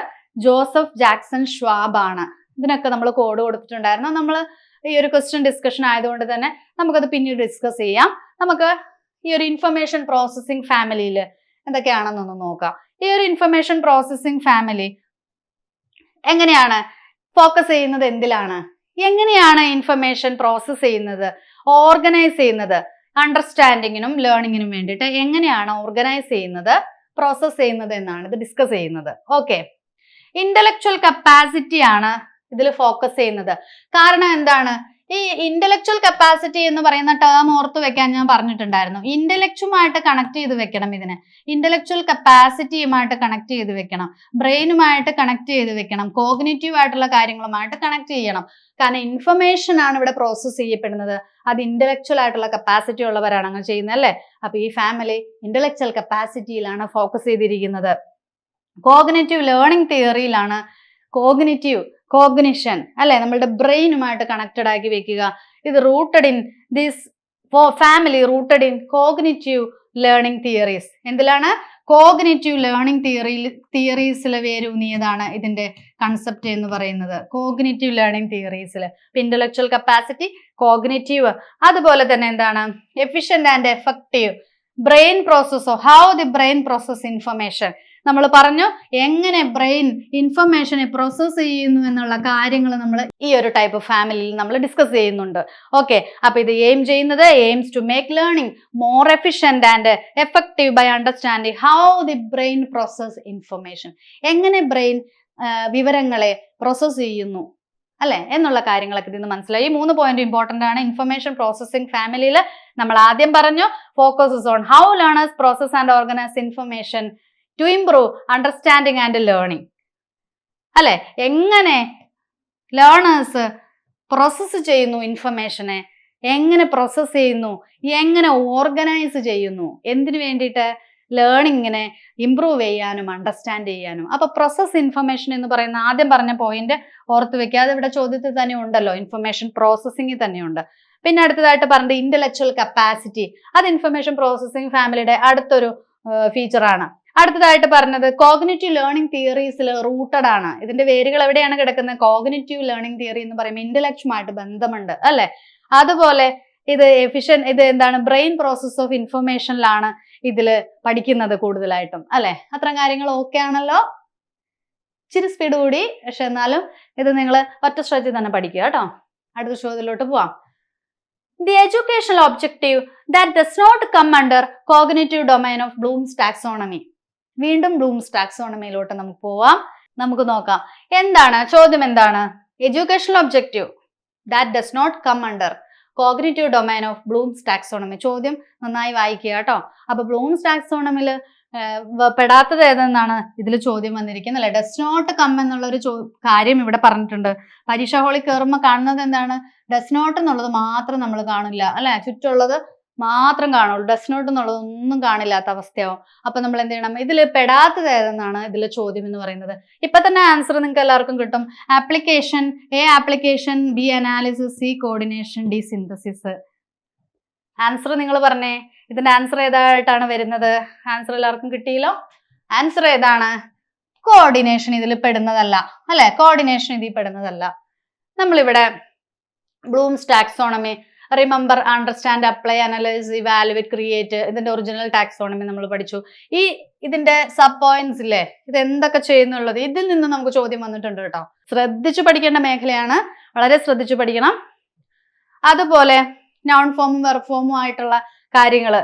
Joseph Jackson Schwab ആണ്. ഇതിനൊക്കെ നമ്മൾ കോഡ് കൊടുത്തിട്ടുണ്ടായിരുന്നു. നമ്മൾ ഈ ഒരു ക്വസ്റ്റ്യൻ ഡിസ്കഷൻ ആയതുകൊണ്ട് തന്നെ നമുക്കത് പിന്നീട് ഡിസ്കസ് ചെയ്യാം. നമുക്ക് ഈ ഒരു ഇൻഫർമേഷൻ പ്രോസസ്സിംഗ് ഫാമിലിയിൽ എന്തൊക്കെയാണെന്നൊന്ന് നോക്കാം. ഈ ഒരു ഇൻഫർമേഷൻ പ്രോസസ്സിംഗ് ഫാമിലി എങ്ങനെയാണ് ഫോക്കസ് ചെയ്യുന്നത്? എന്തിലാണ്? എങ്ങനെയാണ് ഇൻഫർമേഷൻ പ്രോസസ് ചെയ്യുന്നത്, ഓർഗനൈസ് ചെയ്യുന്നത്? അണ്ടർസ്റ്റാൻഡിങ്ങിനും ലേണിങ്ങിനും വേണ്ടിയിട്ട് എങ്ങനെയാണ് ഓർഗനൈസ് ചെയ്യുന്നത്, പ്രോസസ് ചെയ്യുന്നത് എന്നാണ് ഇത് ഡിസ്കസ് ചെയ്യുന്നത്. ഓക്കെ, ഇന്റലക്ച്വൽ കപ്പാസിറ്റി ആണ് ഇതിൽ ഫോക്കസ് ചെയ്യുന്നത്. കാരണം എന്താണ്? ഈ ഇന്റലക്ച്വൽ കപ്പാസിറ്റി എന്ന് പറയുന്ന ടേം ഓർത്ത് വെക്കാൻ ഞാൻ പറഞ്ഞിട്ടുണ്ടായിരുന്നു. ഇന്റലക്ച്വമായിട്ട് കണക്ട് ചെയ്ത് വെക്കണം. ഇതിനെ ഇന്റലക്ച്വൽ കപ്പാസിറ്റിയുമായിട്ട് കണക്ട് ചെയ്ത് വെക്കണം, ബ്രെയിനുമായിട്ട് കണക്ട് ചെയ്ത് വെക്കണം, കോഗ്നിറ്റീവ് ആയിട്ടുള്ള കാര്യങ്ങളുമായിട്ട് കണക്ട് ചെയ്യണം. കാരണം ഇൻഫർമേഷൻ ആണ് ഇവിടെ പ്രോസസ് ചെയ്യപ്പെടുന്നത്. അത് ഇന്റലക്ച്വൽ ആയിട്ടുള്ള കപ്പാസിറ്റി ഉള്ളവരാണ് അങ്ങനെ ചെയ്യുന്നത് അല്ലെ. അപ്പൊ ഈ ഫാമിലി ഇന്റലക്ച്വൽ കപ്പാസിറ്റിയിലാണ് ഫോക്കസ് ചെയ്തിരിക്കുന്നത്. കോഗ്നിറ്റീവ് ലേണിംഗ് തിയറിയിലാണ്. കോഗ്നിഷൻ അല്ലെ, നമ്മളുടെ ബ്രെയിനുമായിട്ട് കണക്റ്റഡ് ആക്കി വെക്കുക. ഇത് rooted in this family rooted in cognitive learning theories. എന്തിലാണ്? കോഗ്നിറ്റീവ് ലേണിംഗ് തിയറീസിൽ വേരൂന്നിയതാണ് ഇതിന്റെ കൺസെപ്റ്റ് എന്ന് പറയുന്നത്. കോഗ്നിറ്റീവ് ലേണിംഗ് തിയറീസിൽ ഇന്റലക്ച്വൽ കപ്പാസിറ്റി, കോഗ്നിറ്റീവ്, അതുപോലെ തന്നെ എന്താണ് എഫിഷ്യന്റ് ആൻഡ് എഫക്റ്റീവ് ബ്രെയിൻ പ്രോസസ്സോ, how the brain process information. നമ്മൾ പറഞ്ഞു എങ്ങനെ ബ്രെയിൻ ഇൻഫർമേഷനെ പ്രോസസ് ചെയ്യുന്നു എന്നുള്ള കാര്യങ്ങൾ നമ്മൾ ഈ ഒരു ടൈപ്പ് ഫാമിലിയിൽ നമ്മൾ ഡിസ്കസ് ചെയ്യുന്നുണ്ട്. ഓക്കെ, അപ്പൊ ഇത് ചെയ്യുന്നത് aims to make learning more efficient and effective by understanding how the brain process information. എങ്ങനെ ബ്രെയിൻ വിവരങ്ങളെ പ്രോസസ് ചെയ്യുന്നു അല്ലെ എന്നുള്ള കാര്യങ്ങളൊക്കെ ഇതിന് മനസ്സിലായി. 3 പോയിന്റ് ഇമ്പോർട്ടന്റ് ആണ്. ഇൻഫർമേഷൻ പ്രോസസ്സിംഗ് ഫാമിലിയിൽ നമ്മൾ ആദ്യം പറഞ്ഞു focuses on how learners process and organise information to improve understanding and learning അല്ലെ. എങ്ങനെ ലേണേഴ്സ് പ്രോസസ്സ് ചെയ്യുന്നു ഇൻഫർമേഷനെ, എങ്ങനെ പ്രോസസ്സ് ചെയ്യുന്നു, എങ്ങനെ ഓർഗനൈസ് ചെയ്യുന്നു, എന്തിനു വേണ്ടിയിട്ട്? ലേണിങ്ങിനെ ഇംപ്രൂവ് ചെയ്യാനും അണ്ടർസ്റ്റാൻഡ് ചെയ്യാനും. അപ്പൊ പ്രോസസ് ഇൻഫർമേഷൻ എന്ന് പറയുന്ന ആദ്യം പറഞ്ഞ പോയിന്റ് ഓർത്ത് വെക്കുക. അത് ഇവിടെ ചോദ്യത്തിൽ തന്നെ ഉണ്ടല്ലോ, ഇൻഫർമേഷൻ പ്രോസസ്സിംഗിൽ തന്നെയുണ്ട്. പിന്നെ അടുത്തതായിട്ട് പറഞ്ഞത് ഇന്റലക്ച്വൽ കപ്പാസിറ്റി, അത് ഇൻഫർമേഷൻ പ്രോസസ്സിംഗ് ഫാമിലിയുടെ അടുത്തൊരു ഫീച്ചറാണ്. അടുത്തതായിട്ട് പറഞ്ഞത് കോഗ്നിറ്റീവ് ലേണിംഗ് തിയറീസിൽ റൂട്ടഡ് ആണ്. ഇതിന്റെ വേരുകൾ എവിടെയാണ് കിടക്കുന്നത്? കോഗ്നിറ്റീവ് ലേണിംഗ് തിയറി എന്ന് പറയുമ്പോൾ ഇന്റലക്ച്വലുമായിട്ട് ബന്ധമുണ്ട് അല്ലെ. അതുപോലെ ഇത് ഇത് എന്താണ് ബ്രെയിൻ പ്രോസസ് ഓഫ് ഇൻഫർമേഷനിലാണ് ഇതില് പഠിക്കുന്നത് കൂടുതലായിട്ടും അല്ലെ. അത്തരം കാര്യങ്ങൾ ഓക്കെ ആണല്ലോ. ഇച്ചിരി സ്പീഡ് കൂടി, പക്ഷെ എന്നാലും ഇത് നിങ്ങൾ ഒറ്റ സ്ട്രെച്ചിൽ തന്നെ പഠിക്കുക കേട്ടോ. അടുത്ത ചോദ്യത്തിലോട്ട് പോവാം. The educational objective that does not come under cognitive domain of Bloom's taxonomy. വീണ്ടും ബ്ലൂംസ് ടാക്സോണമിയിലോട്ട് നമുക്ക് പോവാം. നമുക്ക് നോക്കാം എന്താണ് ചോദ്യം. എന്താണ് educational objective that does not come under cognitive domain of Bloom's taxonomy. ചോദ്യം നന്നായി വായിക്കുക കേട്ടോ. അപ്പൊ ബ്ലൂംസ് ടാക്സോണമിൽ പെടാത്തത് ഏതെന്നാണ് ഇതിൽ ചോദ്യം വന്നിരിക്കുന്നത് അല്ലെ. ഡസ് നോട്ട് കം എന്നുള്ളൊരു കാര്യം ഇവിടെ പറഞ്ഞിട്ടുണ്ട്. പരീക്ഷ ഹാളിൽ കയറുമ്പോൾ കാണുന്നത് എന്താണ്? ഡസ് നോട്ട് എന്നുള്ളത് മാത്രം നമ്മൾ കാണില്ല അല്ലെ, ചുറ്റുള്ളത് മാത്രം കാണുള്ളൂ. ഡസ് നോട്ട് എന്നുള്ളത് ഒന്നും കാണില്ലാത്ത അവസ്ഥയാവും. അപ്പൊ നമ്മൾ എന്ത് ചെയ്യണം? ഇതിൽ പെടാത്തത് ഏതെന്നാണ് ഇതിലെ ചോദ്യം എന്ന് പറയുന്നത്. ഇപ്പൊ തന്നെ ആൻസർ നിങ്ങൾക്ക് എല്ലാവർക്കും കിട്ടും. Application, A application, B analysis, C coordination, D synthesis. Answer നിങ്ങൾ പറഞ്ഞേ, ഇതിന്റെ ആൻസർ ഏതായിട്ടാണ് വരുന്നത്? ആൻസർ എല്ലാവർക്കും കിട്ടിയല്ലോ. ആൻസർ ഏതാണ്? കോർഡിനേഷൻ ഇതിൽ പെടുന്നതല്ല അല്ലെ. കോർഡിനേഷൻ ഇതിൽ പെടുന്നതല്ല. നമ്മളിവിടെ Bloom's taxonomy remember, understand, apply, analyse, evaluate, create, ഇതിന്റെ ഒറിജിനൽ ടാക്സോണമി നമ്മൾ പഠിച്ചു. ഇതിന്റെ സബ് പോയിന്റ്സ് ഇല്ലേ, ഇത് എന്തൊക്കെ ചെയ്യുന്നുള്ളത് ഇതിൽ നിന്ന് നമുക്ക് ചോദ്യം വന്നിട്ടുണ്ട് കേട്ടോ. ശ്രദ്ധിച്ചു പഠിക്കേണ്ട മേഖലയാണ്, വളരെ ശ്രദ്ധിച്ചു പഠിക്കണം. അതുപോലെ നൗൺ ഫോമും വെർബ് ഫോമും ആയിട്ടുള്ള കാര്യങ്ങൾ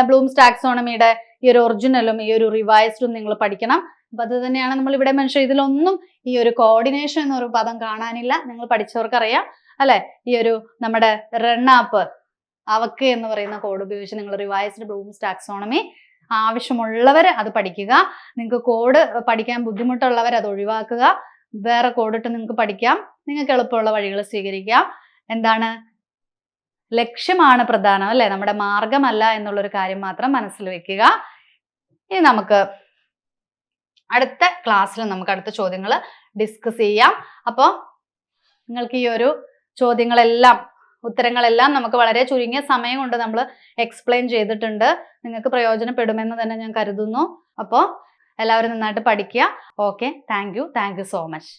ബ്ലൂംസ് ടാക്സോണമിയുടെ ഈ ഒരു ഒറിജിനലും ഈ ഒരു റിവൈസ്ഡും നിങ്ങൾ പഠിക്കണം. അപ്പൊ അത് തന്നെയാണ് നമ്മൾ ഇവിടെ മെൻഷൻ. ഇതിലൊന്നും ഈ ഒരു കോർഡിനേഷൻ എന്നൊരു പദം കാണാനില്ല. നിങ്ങൾ പഠിച്ചവർക്കറിയാം അല്ലെ. ഈ ഒരു നമ്മുടെ റണ്ണാപ്പ്, അവക്ക് എന്ന് പറയുന്ന കോഡ് ഉപയോഗിച്ച് നിങ്ങൾ റിവൈസ്ഡ് ബ്ലൂംസ് ടാക്സോണമി ആവശ്യമുള്ളവർ അത് പഠിക്കുക. നിങ്ങൾക്ക് കോഡ് പഠിക്കാൻ ബുദ്ധിമുട്ടുള്ളവർ അത് ഒഴിവാക്കുക. വേറെ കോഡിട്ട് നിങ്ങൾക്ക് പഠിക്കാം. നിങ്ങൾക്ക് എളുപ്പമുള്ള വഴികൾ സ്വീകരിക്കാം. എന്താണ്? ലക്ഷ്യമാണ് പ്രധാനം അല്ലെ, നമ്മുടെ മാർഗമല്ല എന്നുള്ളൊരു കാര്യം മാത്രം മനസ്സിൽ വെക്കുക. ഇനി നമുക്ക് അടുത്ത ക്ലാസ്സിൽ നമുക്ക് അടുത്ത ചോദ്യങ്ങൾ ഡിസ്കസ് ചെയ്യാം. അപ്പോൾ നിങ്ങൾക്ക് ഈ ഒരു ചോദ്യങ്ങളെല്ലാം ഉത്തരങ്ങളെല്ലാം നമുക്ക് വളരെ ചുരുങ്ങിയ സമയം കൊണ്ട് നമ്മൾ എക്സ്പ്ലെയിൻ ചെയ്തിട്ടുണ്ട്. നിങ്ങൾക്ക് പ്രയോജനപ്പെടുമെന്ന് തന്നെ ഞാൻ കരുതുന്നു. അപ്പോൾ എല്ലാവരും നന്നായിട്ട് പഠിക്കുക. Okay, thank you so much.